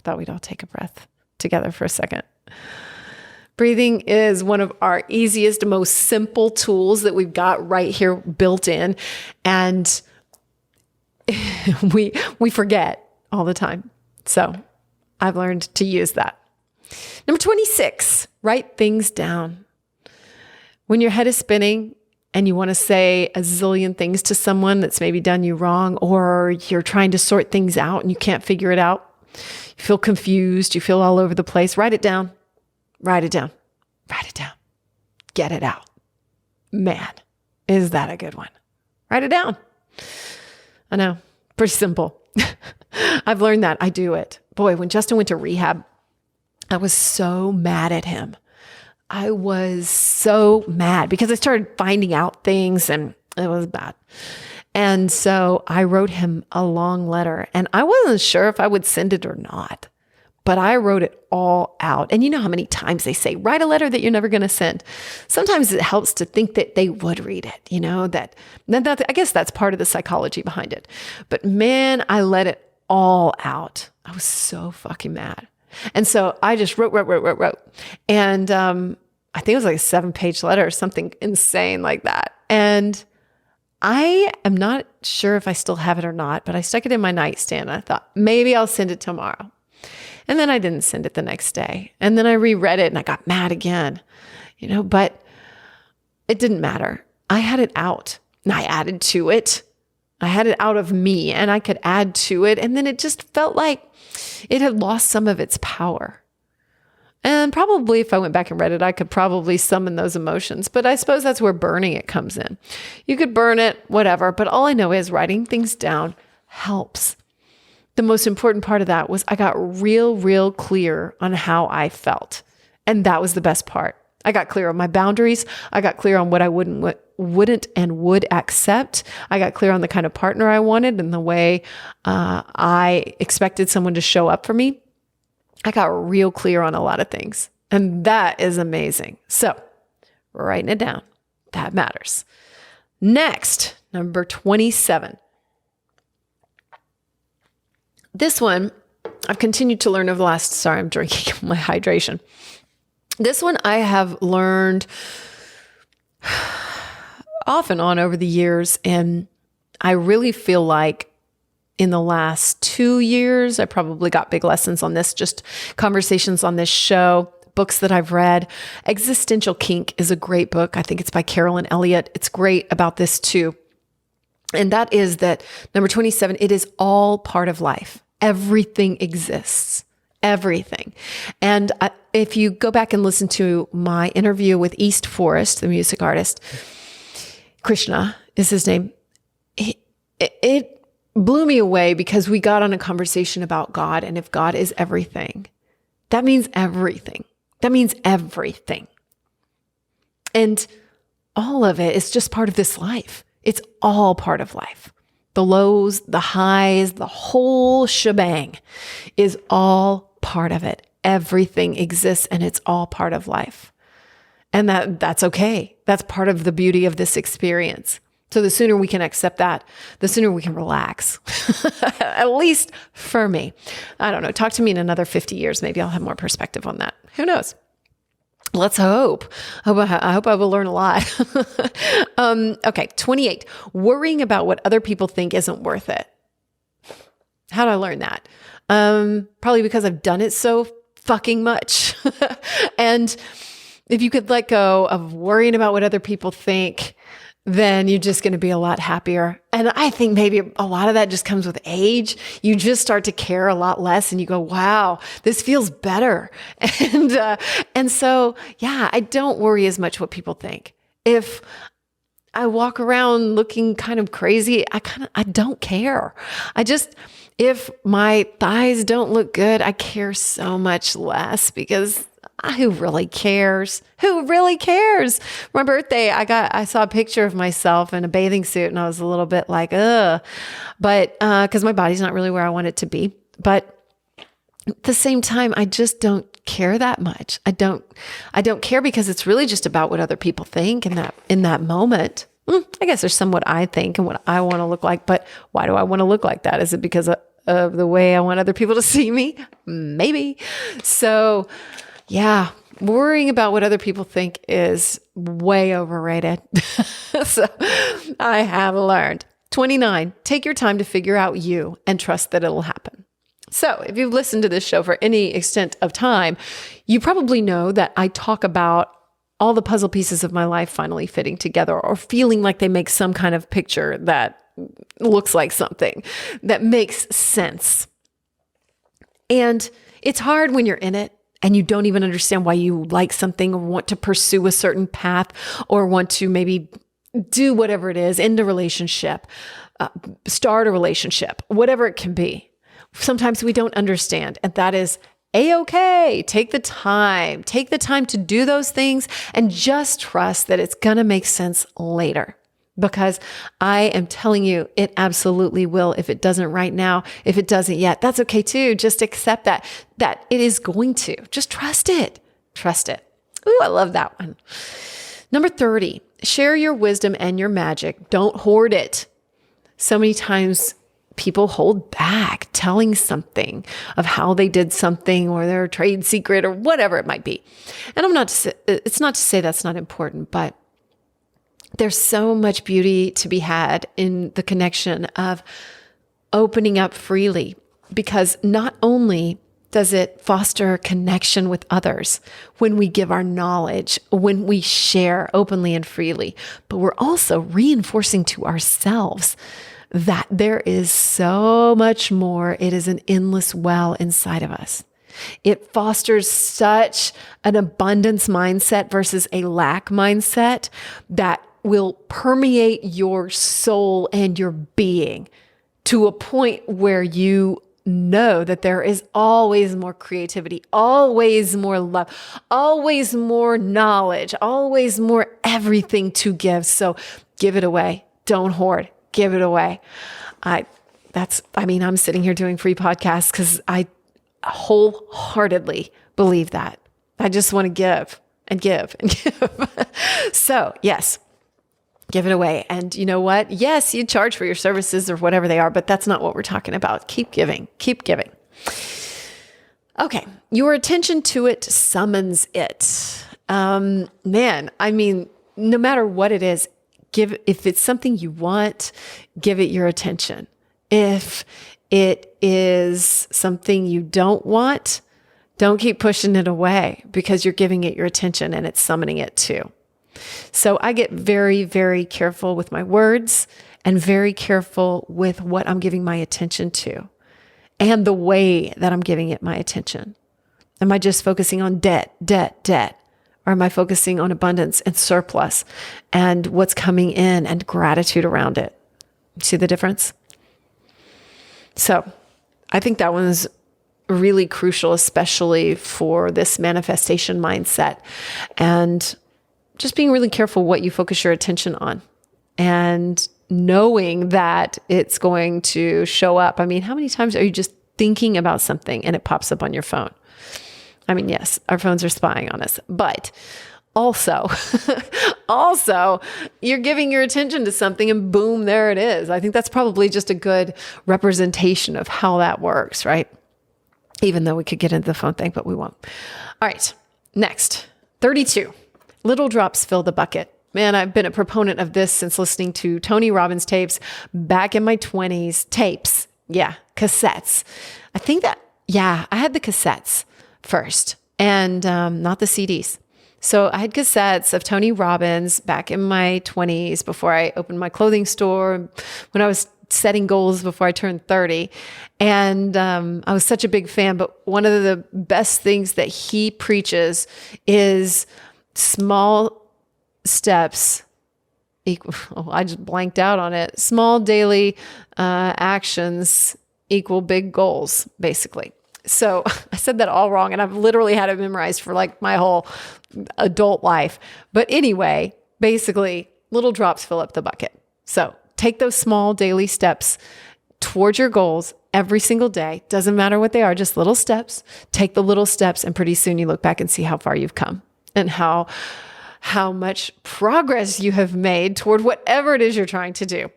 Thought we'd all take a breath together for a second. Breathing is one of our easiest, most simple tools that we've got right here built in. And we forget all the time. So I've learned to use that. Number 26, write things down. When your head is spinning and you want to say a zillion things to someone that's maybe done you wrong, or you're trying to sort things out and you can't figure it out, you feel confused, you feel all over the place, write it down. Write it down. Write it down. Get it out. Man, is that a good one? Write it down. I know, pretty simple. I've learned that. I do it. Boy, when Justin went to rehab, I was so mad at him. I was so mad because I started finding out things and it was bad. And so I wrote him a long letter and I wasn't sure if I would send it or not, but I wrote it all out. And you know how many times they say, write a letter that you're never going to send. Sometimes it helps to think that they would read it, you know, that I guess that's part of the psychology behind it. But man, I let it all out. I was so fucking mad. And so I just wrote. And I think it was like a 7-page letter or something insane like that. And I am not sure if I still have it or not, but I stuck it in my nightstand. I thought maybe I'll send it tomorrow. And then I didn't send it the next day. And then I reread it and I got mad again, you know, but it didn't matter. I had it out and I added to it. I had it out of me and I could add to it. And then it just felt like it had lost some of its power. And probably if I went back and read it, I could probably summon those emotions. But I suppose that's where burning it comes in. You could burn it, whatever. But all I know is writing things down helps. The most important part of that was I got real clear on how I felt. And that was the best part. I got clear on my boundaries. I got clear on what I wouldn't and would accept. I got clear on the kind of partner I wanted and the way I expected someone to show up for me. I got real clear on a lot of things. And that is amazing. So writing it down, that matters. Next, number 27. This one, I've continued to learn over the last, sorry, I'm drinking my hydration. This one I have learned off and on over the years. And I really feel like in the last 2 years, I probably got big lessons on this, just conversations on this show, books that I've read. Existential Kink is a great book. I think it's by Carolyn Elliott. It's great about this too. And that is that number 27, it is all part of life. Everything exists. Everything. And if you go back and listen to my interview with East Forest, the music artist, Krishna is his name, it blew me away because we got on a conversation about God. And if God is everything, that means everything. That means everything. And all of it is just part of this life. It's all part of life. The lows, the highs, the whole shebang is all part of it. Everything exists and it's all part of life. And that's okay. That's part of the beauty of this experience. So the sooner we can accept that, the sooner we can relax, at least for me. I don't know. Talk to me in another 50 years. Maybe I'll have more perspective on that. Who knows? Let's hope. I hope I will learn a lot. Okay, 28. Worrying about what other people think isn't worth it. How did I learn that? Probably because I've done it so fucking much. And if you could let go of worrying about what other people think, then you're just going to be a lot happier. And I think maybe a lot of that just comes with age. You just start to care a lot less and you go, wow, this feels better. And so, yeah, I don't worry as much what people think. If I walk around looking kind of crazy, I don't care. If my thighs don't look good, I care so much less because who really cares? Who really cares? For my birthday, I saw a picture of myself in a bathing suit and I was a little bit like, ugh, but, cause my body's not really where I want it to be. But at the same time, I just don't care that much. I don't care because it's really just about what other people think in that moment. I guess there's some what I think and what I want to look like, but why do I want to look like that? Is it because of the way I want other people to see me? Maybe. So yeah, worrying about what other people think is way overrated. So I have learned. 29, take your time to figure out you and trust that it'll happen. So if you've listened to this show for any extent of time, you probably know that I talk about all the puzzle pieces of my life finally fitting together or feeling like they make some kind of picture that looks like something that makes sense. And it's hard when you're in it and you don't even understand why you like something or want to pursue a certain path or want to maybe do whatever it is, end a relationship, start a relationship, whatever it can be. Sometimes we don't understand, and that is A-okay. Take the time to do those things and just trust that it's going to make sense later. Because I am telling you, it absolutely will. If it doesn't right now, if it doesn't yet, that's okay too. Just accept that it is going to. Just trust it. Trust it. Ooh, I love that one. Number 30, share your wisdom and your magic. Don't hoard it. So many times people hold back telling something of how they did something or their trade secret or whatever it might be. And it's not to say that's not important, but there's so much beauty to be had in the connection of opening up freely, because not only does it foster connection with others when we give our knowledge, when we share openly and freely, but we're also reinforcing to ourselves that there is so much more. It is an endless well inside of us. It fosters such an abundance mindset versus a lack mindset that will permeate your soul and your being to a point where you know that there is always more creativity, always more love, always more knowledge, always more everything to give. So give it away. Don't hoard. Give it away. I'm sitting here doing free podcasts because I wholeheartedly believe that. I just want to give and give and give. So yes, give it away. And you know what? Yes, you charge for your services or whatever they are, but that's not what we're talking about. Keep giving. Keep giving. Okay. Your attention to it summons it. No matter what it is, if it's something you want, give it your attention. If it is something you don't want, don't keep pushing it away because you're giving it your attention and it's summoning it too. So I get very, very careful with my words and very careful with what I'm giving my attention to and the way that I'm giving it my attention. Am I just focusing on debt? Or am I focusing on abundance and surplus and what's coming in and gratitude around it? See the difference? So I think that one's really crucial, especially for this manifestation mindset. And just being really careful what you focus your attention on and knowing that it's going to show up. How many times are you just thinking about something and it pops up on your phone? Yes, our phones are spying on us, but also you're giving your attention to something and boom, there it is. I think that's probably just a good representation of how that works, right? Even though we could get into the phone thing, but we won't. All right, next, 32. Little drops fill the bucket. Man, I've been a proponent of this since listening to Tony Robbins tapes back in my 20s. Tapes. Yeah, cassettes. I had the cassettes first and not the CDs. So I had cassettes of Tony Robbins back in my 20s before I opened my clothing store, when I was setting goals before I turned 30. And I was such a big fan. But one of the best things that he preaches is small steps equal, I just blanked out on it. Small daily actions equal big goals, basically. So I said that all wrong, and I've literally had it memorized for like my whole adult life. But anyway, basically, little drops fill up the bucket. So take those small daily steps towards your goals every single day. Doesn't matter what they are, just little steps. Take the little steps, and pretty soon you look back and see how far you've come and how much progress you have made toward whatever it is you're trying to do.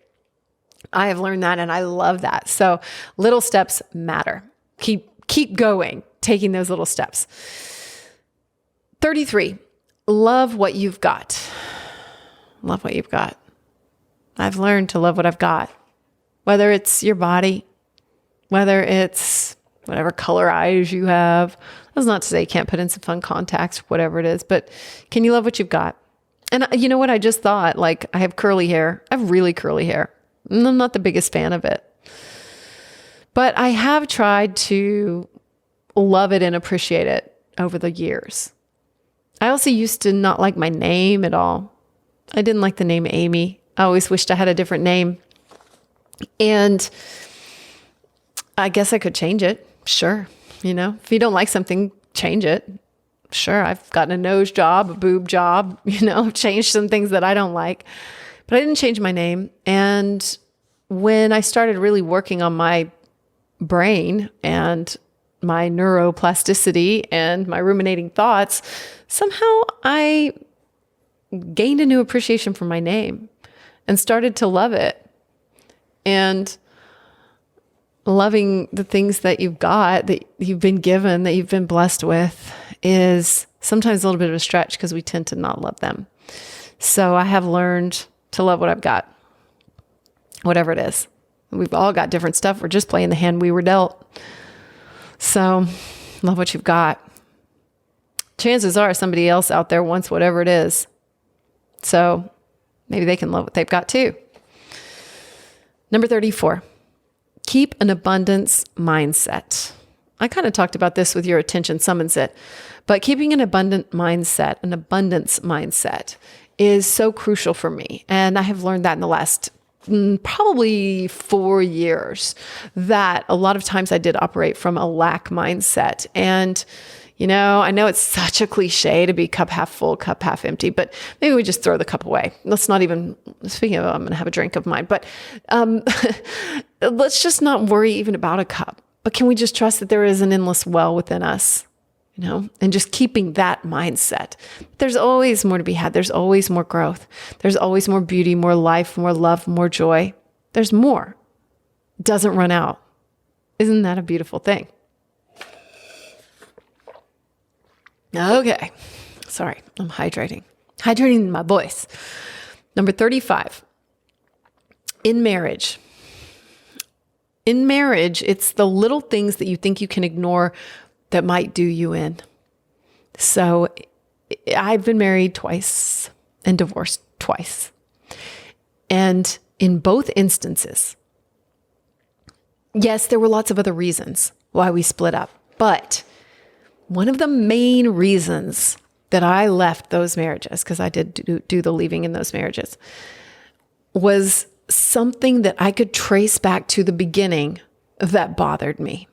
I have learned that, and I love that. So little steps matter. Keep going, taking those little steps. 33, love what you've got. Love what you've got. I've learned to love what I've got, whether it's your body, whether it's whatever color eyes you have. That's not to say you can't put in some fun contacts, whatever it is, but can you love what you've got? And you know what? I just thought, like, I have curly hair. I have really curly hair. And I'm not the biggest fan of it, but I have tried to love it and appreciate it over the years. I also used to not like my name at all. I didn't like the name Amy. I always wished I had a different name. And I guess I could change it. Sure. If you don't like something, change it. Sure. I've gotten a nose job, a boob job, changed some things that I don't like, but I didn't change my name. And when I started really working on my brain and my neuroplasticity and my ruminating thoughts, somehow I gained a new appreciation for my name and started to love it. And loving the things that you've got, that you've been given, that you've been blessed with, is sometimes a little bit of a stretch because we tend to not love them. So I have learned to love what I've got, whatever it is. We've all got different stuff. We're just playing the hand we were dealt. So love what you've got. Chances are somebody else out there wants whatever it is. So maybe they can love what they've got too. Number 34, keep an abundance mindset. I kind of talked about this with your attention summons it, but keeping an abundance mindset is so crucial for me. And I have learned that in the last probably 4 years, that a lot of times I did operate from a lack mindset. And I know it's such a cliche to be cup half full, cup half empty, but maybe we just throw the cup away. Let's not even, speaking of, I'm going to have a drink of mine, but let's just not worry even about a cup. But can we just trust that there is an endless well within us, and just keeping that mindset. There's always more to be had. There's always more growth. There's always more beauty, more life, more love, more joy. There's more. It doesn't run out. Isn't that a beautiful thing? Okay. Sorry, I'm hydrating my voice. Number 35, in marriage. In marriage, it's the little things that you think you can ignore that might do you in. So I've been married twice and divorced twice. And in both instances, yes, there were lots of other reasons why we split up, but one of the main reasons that I left those marriages, because I did do the leaving in those marriages, was something that I could trace back to the beginning that bothered me.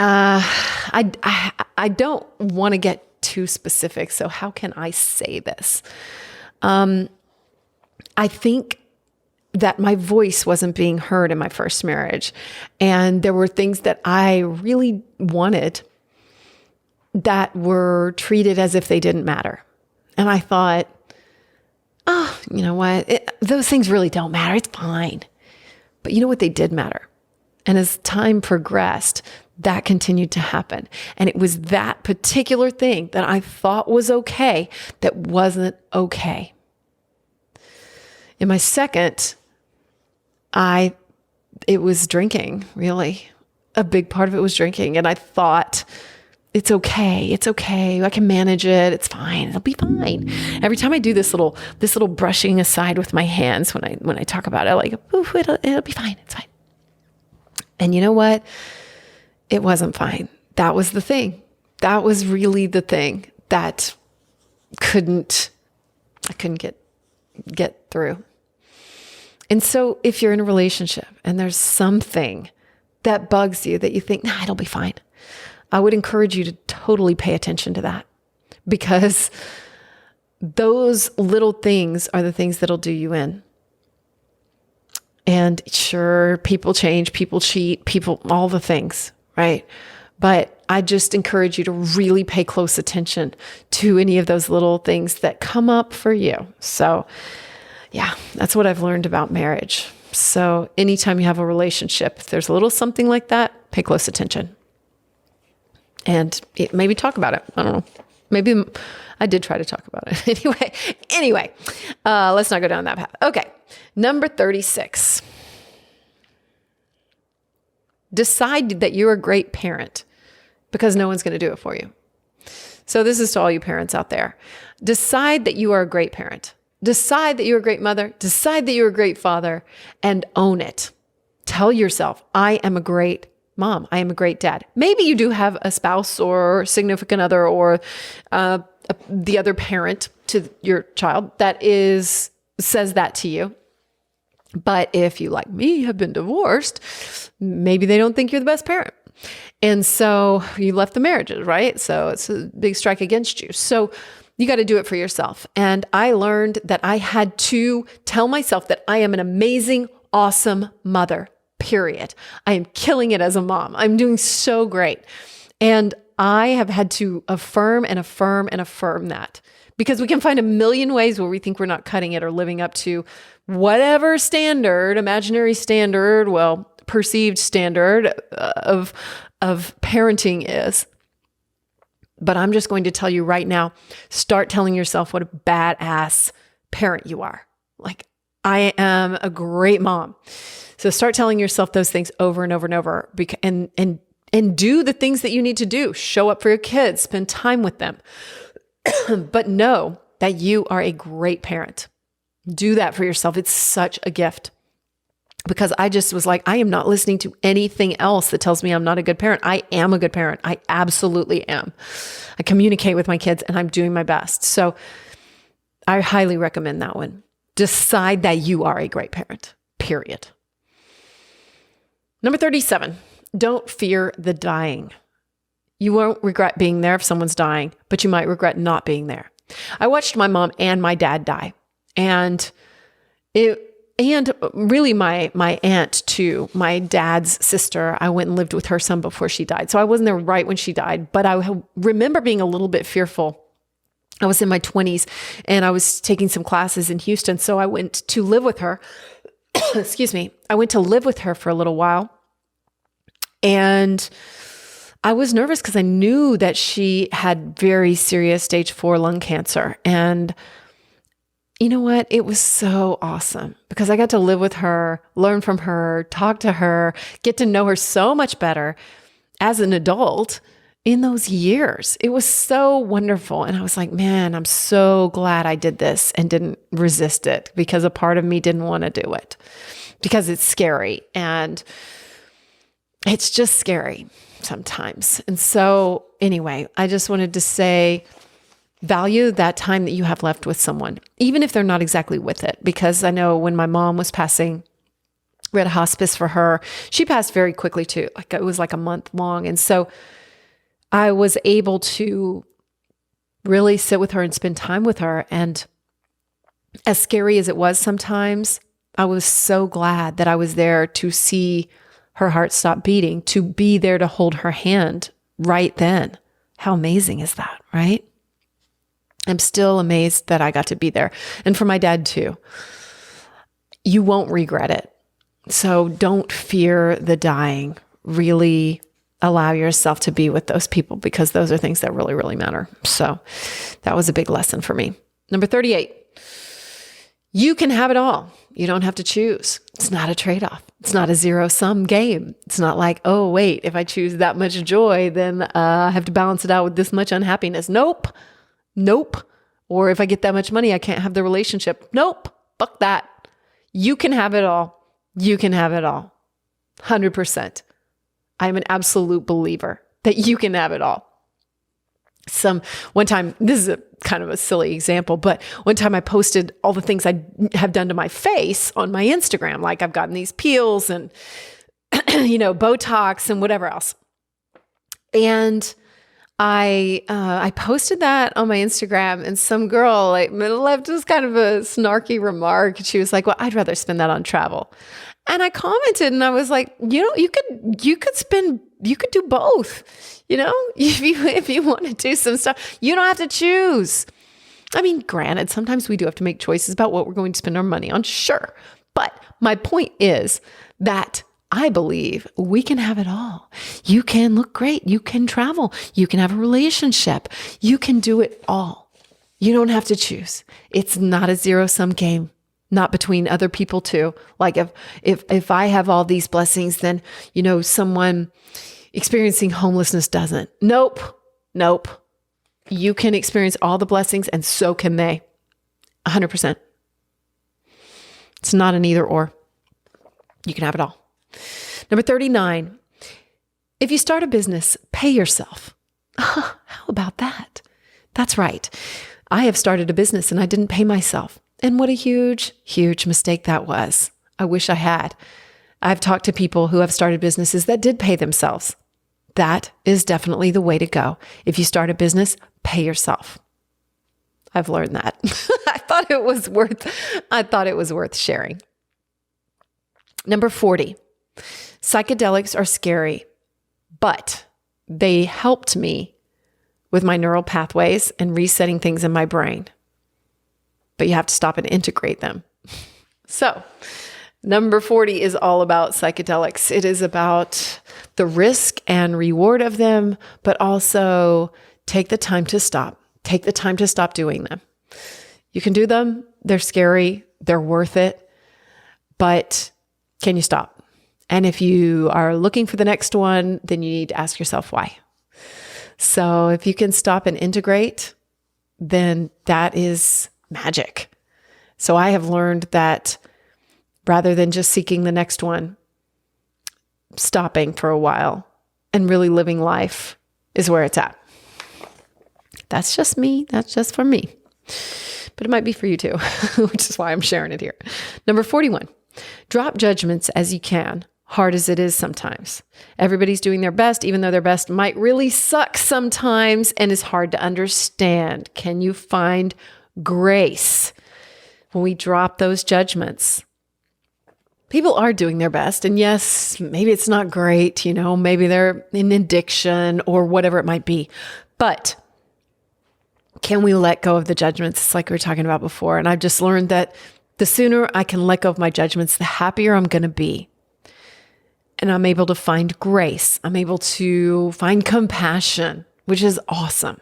I don't want to get too specific, so how can I say this? I think that my voice wasn't being heard in my first marriage. And there were things that I really wanted that were treated as if they didn't matter. And I thought, oh, you know what? Those things really don't matter. It's fine. But you know what? They did matter. And as time progressed, that continued to happen. And it was that particular thing that I thought was okay that wasn't okay. In my second, it was drinking, really. A big part of it was drinking. And I thought, it's okay. I can manage it. It's fine. It'll be fine. Every time I do this little brushing aside with my hands when I talk about it, like, ooh, it'll be fine. It's fine. And you know what? It wasn't fine. That was the thing. That was really the thing that I couldn't get through. And so if you're in a relationship and there's something that bugs you that you think, nah, it'll be fine, I would encourage you to totally pay attention to that, because those little things are the things that'll do you in. And sure, people change, people cheat, all the things, right? But I just encourage you to really pay close attention to any of those little things that come up for you. So yeah, that's what I've learned about marriage. So anytime you have a relationship, if there's a little something like that, pay close attention. And maybe talk about it. I don't know. Maybe I did try to talk about it. Anyway, let's not go down that path. Okay. Number 36. Decide that you're a great parent because no one's going to do it for you. So this is to all you parents out there. Decide that you are a great parent. Decide that you're a great mother. Decide that you're a great father and own it. Tell yourself, I am a great mom. I am a great dad. Maybe you do have a spouse or significant other or the other parent to your child that says that to you. But if you, like me, have been divorced, maybe they don't think you're the best parent. And so you left the marriages, right? So it's a big strike against you. So you got to do it for yourself. And I learned that I had to tell myself that I am an amazing, awesome mother, period. I am killing it as a mom. I'm doing so great. And I have had to affirm and affirm and affirm that, because we can find a million ways where we think we're not cutting it or living up to whatever standard, imaginary standard, perceived standard of parenting is. But I'm just going to tell you right now, start telling yourself what a badass parent you are. Like, I am a great mom. So start telling yourself those things over and over and over, and do the things that you need to do. Show up for your kids, spend time with them. But know that you are a great parent. Do that for yourself. It's such a gift. Because I just was like, I am not listening to anything else that tells me I'm not a good parent. I am a good parent. I absolutely am. I communicate with my kids and I'm doing my best. So I highly recommend that one. Decide that you are a great parent, period. Number 37, don't fear the dying. You won't regret being there if someone's dying, but you might regret not being there. I watched my mom and my dad die, and really my aunt too, my dad's sister. I went and lived with her some before she died. So I wasn't there right when she died, but I remember being a little bit fearful. I was in my 20s and I was taking some classes in Houston. So I went to live with her. Excuse me. I went to live with her for a little while. And I was nervous because I knew that she had very serious stage 4 lung cancer. And you know what? It was so awesome because I got to live with her, learn from her, talk to her, get to know her so much better as an adult in those years. It was so wonderful. And I was like, man, I'm so glad I did this and didn't resist it, because a part of me didn't want to do it because it's scary. And it's just scary sometimes. And so anyway, I just wanted to say, value that time that you have left with someone, even if they're not exactly with it. Because I know when my mom was passing, we had a hospice for her. She passed very quickly too. Like, it was like a month long. And so I was able to really sit with her and spend time with her. And as scary as it was sometimes, I was so glad that I was there to see her heart stop beating, to be there to hold her hand right then. How amazing is that, right? I'm still amazed that I got to be there. And for my dad too. You won't regret it. So don't fear the dying. Really allow yourself to be with those people, because those are things that really, really matter. So that was a big lesson for me. Number 38, you can have it all. You don't have to choose. It's not a trade-off. It's not a zero-sum game. It's not like, oh, wait, if I choose that much joy, then I have to balance it out with this much unhappiness. Nope. Or if I get that much money, I can't have the relationship. Nope. Fuck that. You can have it all. You can have it all. 100%. I'm an absolute believer that you can have it all. One time, this is a kind of a silly example, but one time I posted all the things I have done to my face on my Instagram. Like, I've gotten these peels and, Botox and whatever else. And I posted that on my Instagram, and some girl left just kind of a snarky remark. She was like, "Well, I'd rather spend that on travel." And I commented, and I was like, you could do both. If you want to do some stuff, you don't have to choose. I mean, granted, sometimes we do have to make choices about what we're going to spend our money on, sure. But my point is that I believe we can have it all. You can look great. You can travel. You can have a relationship. You can do it all. You don't have to choose. It's not a zero-sum game, not between other people too. Like if I have all these blessings, then, someone experiencing homelessness doesn't. Nope. You can experience all the blessings, and so can they. 100%. It's not an either or. You can have it all. Number 39, if you start a business, pay yourself. How about that? That's right. I have started a business and I didn't pay myself. And what a huge, huge mistake that was. I wish I had. I've talked to people who have started businesses that did pay themselves. That is definitely the way to go. If you start a business, pay yourself. I've learned that. I thought it was worth sharing. Number 40, psychedelics are scary, but they helped me with my neural pathways and resetting things in my brain. But you have to stop and integrate them. So, number 40 is all about psychedelics. It is about the risk and reward of them, but also take the time to stop. Take the time to stop doing them. You can do them. They're scary. They're worth it. But can you stop? And if you are looking for the next one, then you need to ask yourself why. So if you can stop and integrate, then that is magic. So I have learned that rather than just seeking the next one, stopping for a while and really living life is where it's at. That's just me. That's just for me. But it might be for you too, which is why I'm sharing it here. Number 41, drop judgments as you can, hard as it is sometimes. Everybody's doing their best, even though their best might really suck sometimes and is hard to understand. Can you find grace when we drop those judgments? People are doing their best. And yes, maybe it's not great, maybe they're in addiction or whatever it might be. But can we let go of the judgments? It's like we were talking about before. And I've just learned that the sooner I can let go of my judgments, the happier I'm going to be. And I'm able to find grace. I'm able to find compassion, which is awesome.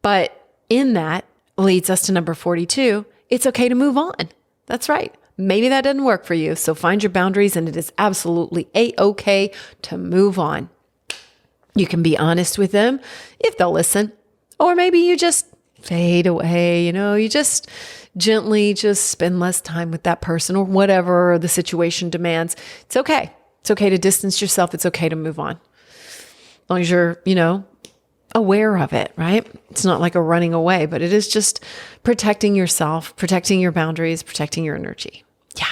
But in that leads us to number 42. It's okay to move on. That's right. Maybe that doesn't work for you. So find your boundaries, and it is absolutely a-okay to move on. You can be honest with them if they'll listen. Or maybe you just fade away, you just gently just spend less time with that person or whatever the situation demands. It's okay. It's okay to distance yourself. It's okay to move on. As long as you're, aware of it, right? It's not like a running away, but it is just protecting yourself, protecting your boundaries, protecting your energy. Yeah,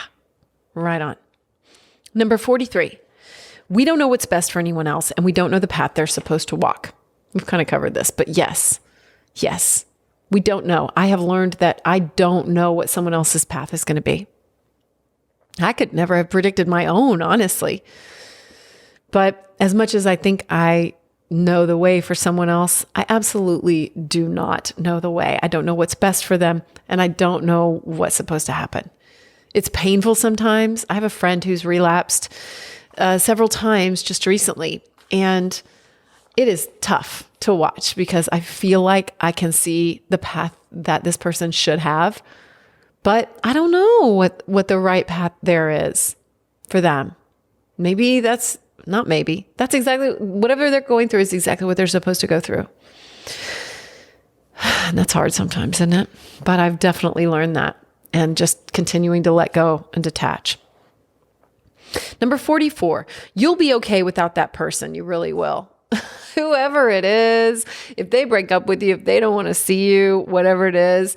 right on. Number 43, we don't know what's best for anyone else, and we don't know the path they're supposed to walk. We've kind of covered this, but yes, we don't know. I have learned that I don't know what someone else's path is going to be. I could never have predicted my own, honestly. But as much as I think I know the way for someone else, I absolutely do not know the way. I don't know what's best for them, and I don't know what's supposed to happen. It's painful sometimes. I have a friend who's relapsed several times just recently, and it is tough to watch because I feel like I can see the path that this person should have, but I don't know what the right path there is for them. Maybe that's not maybe. That's exactly whatever they're going through is exactly what they're supposed to go through. And that's hard sometimes, isn't it? But I've definitely learned that, and just continuing to let go and detach. Number 44, you'll be okay without that person. You really will. Whoever it is, if they break up with you, if they don't want to see you, whatever it is,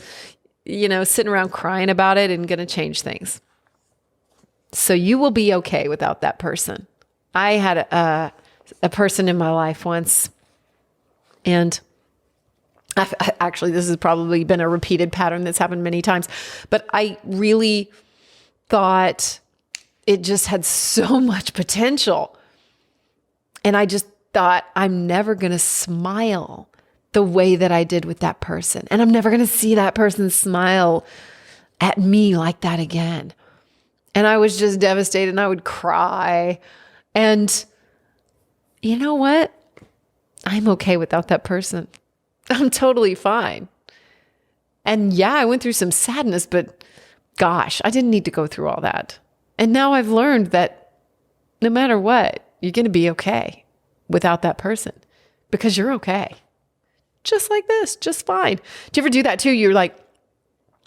sitting around crying about it isn't going to change things. So you will be okay without that person. I had a person in my life once And actually, this has probably been a repeated pattern that's happened many times, but I really thought it just had so much potential. And I just thought, I'm never going to smile the way that I did with that person. And I'm never going to see that person smile at me like that again. And I was just devastated and I would cry. And you know what? I'm okay without that person. I'm totally fine. And yeah, I went through some sadness, but gosh, I didn't need to go through all that. And now I've learned that no matter what, you're going to be okay without that person because you're okay. Just like this, just fine. Do you ever do that too? You're like,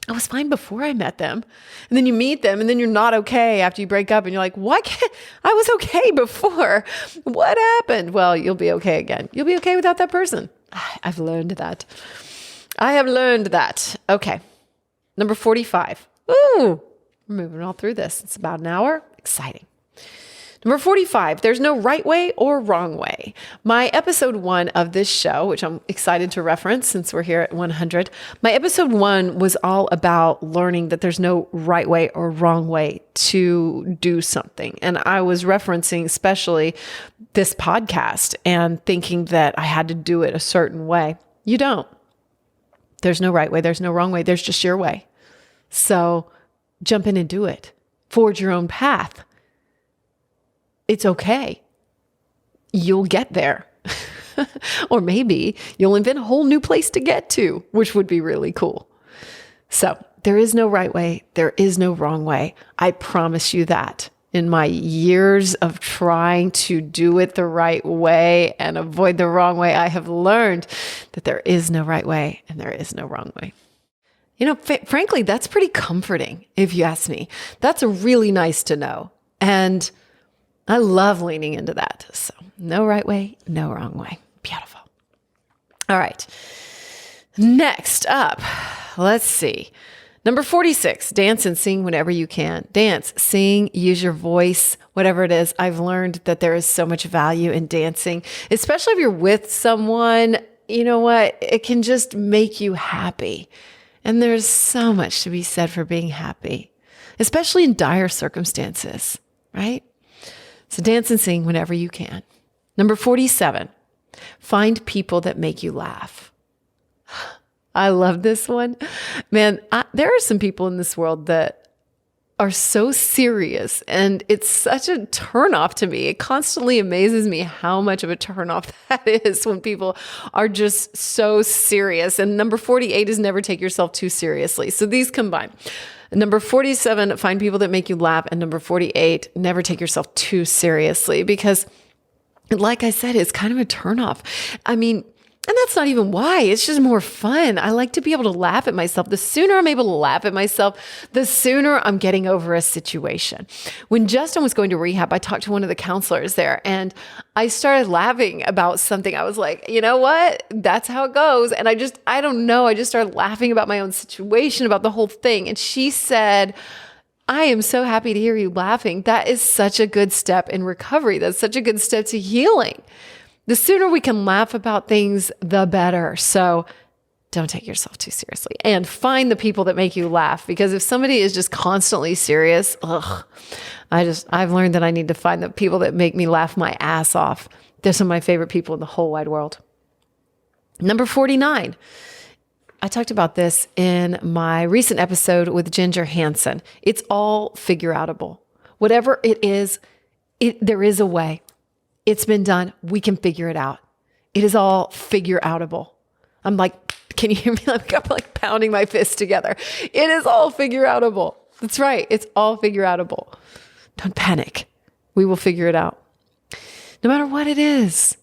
I was fine before I met them. And then you meet them and then you're not okay after you break up and you're like, why can't I was okay before? What happened? Well, you'll be okay again. You'll be okay without that person. I've learned that. I have learned that. Okay. Number 45. Ooh, we're moving all through this. It's about an hour. Exciting. Number 45, there's no right way or wrong way. My episode 1 of this show, which I'm excited to reference since we're here at 100, my episode 1 was all about learning that there's no right way or wrong way to do something. And I was referencing especially this podcast and thinking that I had to do it a certain way. You don't. There's no right way. There's no wrong way. There's just your way. So jump in and do it. Forge your own path. It's okay. You'll get there. Or maybe you'll invent a whole new place to get to, which would be really cool. So there is no right way. There is no wrong way. I promise you that. In my years of trying to do it the right way and avoid the wrong way, I have learned that there is no right way and there is no wrong way. You know, frankly, that's pretty comforting if you ask me. That's really nice to know. And I love leaning into that. So no right way, no wrong way. Beautiful. All right. Next up, let's see. Number 46, dance and sing whenever you can. Dance, sing, use your voice, whatever it is. I've learned that there is so much value in dancing, especially if you're with someone. You know what? It can just make you happy. And there's so much to be said for being happy, especially in dire circumstances, right? So dance and sing whenever you can. Number 47, find people that make you laugh. I love this one. Man, there are some people in this world that are so serious, and it's such a turnoff to me. It constantly amazes me how much of a turnoff that is when people are just so serious. And number 48 is never take yourself too seriously. So these combine. Number 47, find people that make you laugh. And number 48, never take yourself too seriously, because like I said, it's kind of a turnoff. I mean, and that's not even why. It's just more fun. I like to be able to laugh at myself. The sooner I'm able to laugh at myself, the sooner I'm getting over a situation. When Justin was going to rehab, I talked to one of the counselors there and I started laughing about something. I was like, you know what? That's how it goes. And I don't know. I just started laughing about my own situation, about the whole thing. And she said, I am so happy to hear you laughing. That is such a good step in recovery. That's such a good step to healing. The sooner we can laugh about things, the better. So don't take yourself too seriously and find the people that make you laugh, because if somebody is just constantly serious, I've learned that I need to find the people that make me laugh my ass off. They're some of my favorite people in the whole wide world. Number 49. I talked about this in my recent episode with Ginger Hansen. It's all figure outable. Whatever it is, there is a way. It's been done. We can figure it out. It is all figure outable. I'm like, can you hear me? I'm like pounding my fists together. It is all figure outable. That's right. It's all figure outable. Don't panic. We will figure it out. No matter what it is.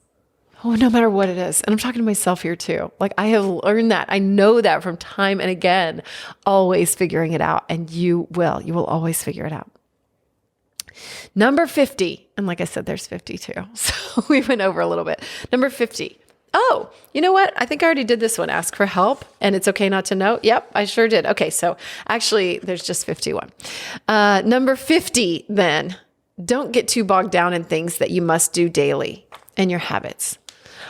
Oh, no matter what it is. And I'm talking to myself here too. Like, I have learned that. I know that from time and again, always figuring it out. And you will always figure it out. Number 50. And like I said, there's 52. So we went over a little bit. Number 50. Oh, you know what? I think I already did this one. Ask for help and it's okay not to know. Yep, I sure did. Okay, so actually there's just 51. Number 50 then. Don't get too bogged down in things that you must do daily and your habits.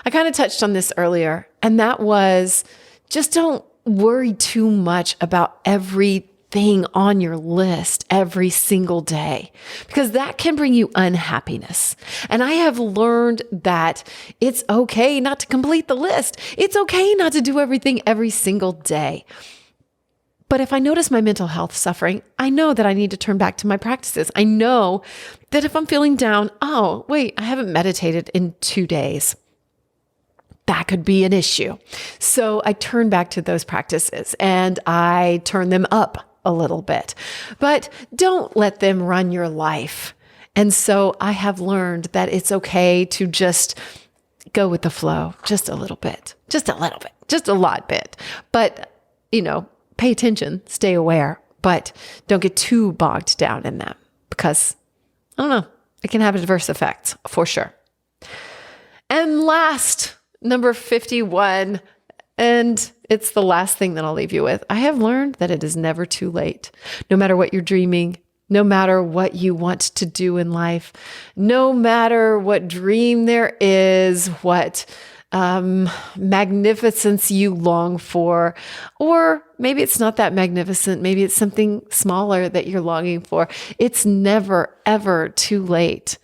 I kind of touched on this earlier, and that was just don't worry too much about everything on your list every single day, because that can bring you unhappiness. And I have learned that it's okay not to complete the list. It's okay not to do everything every single day. But if I notice my mental health suffering, I know that I need to turn back to my practices. I know that if I'm feeling down, oh, wait, I haven't meditated in 2 days. That could be an issue. So I turn back to those practices and I turn them up a little bit, but don't let them run your life. And so I have learned that it's okay to just go with the flow just a little bit, just a lot bit. But, pay attention, stay aware, but don't get too bogged down in them because, I don't know, it can have adverse effects for sure. And last, number 51, and it's the last thing that I'll leave you with. I have learned that it is never too late. No matter what you're dreaming, no matter what you want to do in life, no matter what dream there is, what magnificence you long for, or maybe it's not that magnificent. Maybe it's something smaller that you're longing for. It's never, ever too late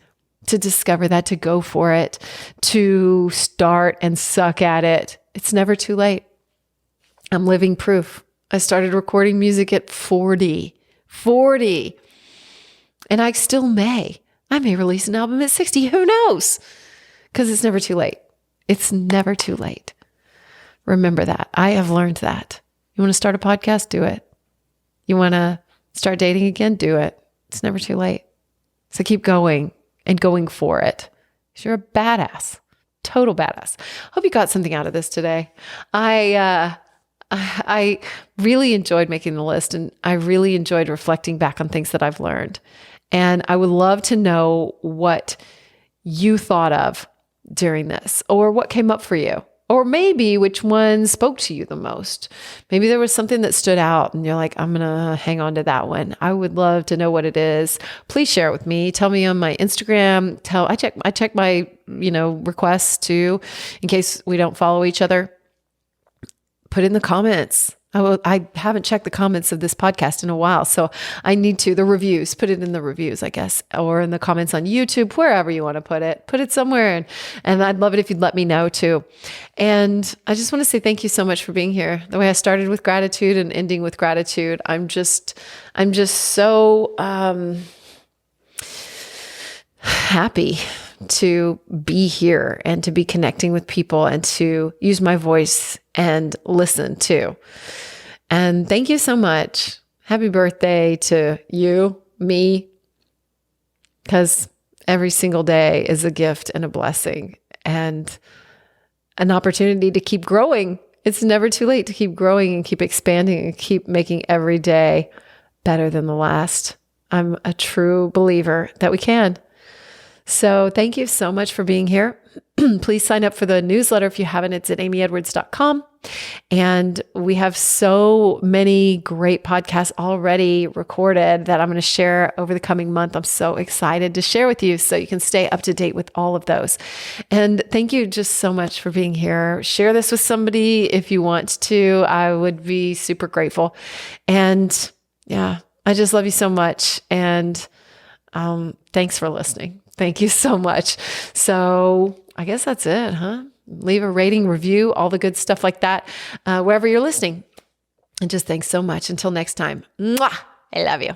to discover that, to go for it, to start and suck at it. It's never too late. I'm living proof. I started recording music at 40, and I still may. I may release an album at 60. Who knows? Because it's never too late. It's never too late. Remember that. I have learned that. You want to start a podcast? Do it. You want to start dating again? Do it. It's never too late. So keep going and going for it. Because you're a badass. Total badass. Hope you got something out of this today. I really enjoyed making the list, and I really enjoyed reflecting back on things that I've learned. And I would love to know what you thought of during this, or what came up for you, or maybe which one spoke to you the most. Maybe there was something that stood out and you're like, I'm going to hang on to that one. I would love to know what it is. Please share it with me. Tell me on my Instagram. I check my, requests too, in case we don't follow each other. Put in the comments. I haven't checked the comments of this podcast in a while, so I need to. The reviews, put it in the reviews, I guess, or in the comments on YouTube, wherever you want to put it somewhere. And I'd love it if you'd let me know too. And I just want to say thank you so much for being here. The way I started with gratitude and ending with gratitude, I'm just so happy to be here and to be connecting with people and to use my voice and listen too. And thank you so much. Happy birthday to you, me, because every single day is a gift and a blessing and an opportunity to keep growing. It's never too late to keep growing and keep expanding and keep making every day better than the last. I'm a true believer that we can. So thank you so much for being here. Please sign up for the newsletter if you haven't. It's at amyedwards.com. And we have so many great podcasts already recorded that I'm going to share over the coming month. I'm so excited to share with you so you can stay up to date with all of those. And thank you just so much for being here. Share this with somebody if you want to. I would be super grateful. And yeah, I just love you so much. And thanks for listening. Thank you so much. So I guess that's it, huh? Leave a rating, review, all the good stuff like that, wherever you're listening. And just thanks so much. Until next time. Mwah! I love you.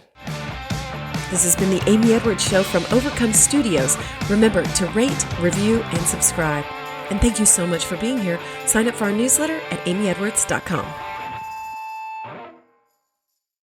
This has been the Amy Edwards Show from Overcome Studios. Remember to rate, review, and subscribe. And thank you so much for being here. Sign up for our newsletter at amyedwards.com.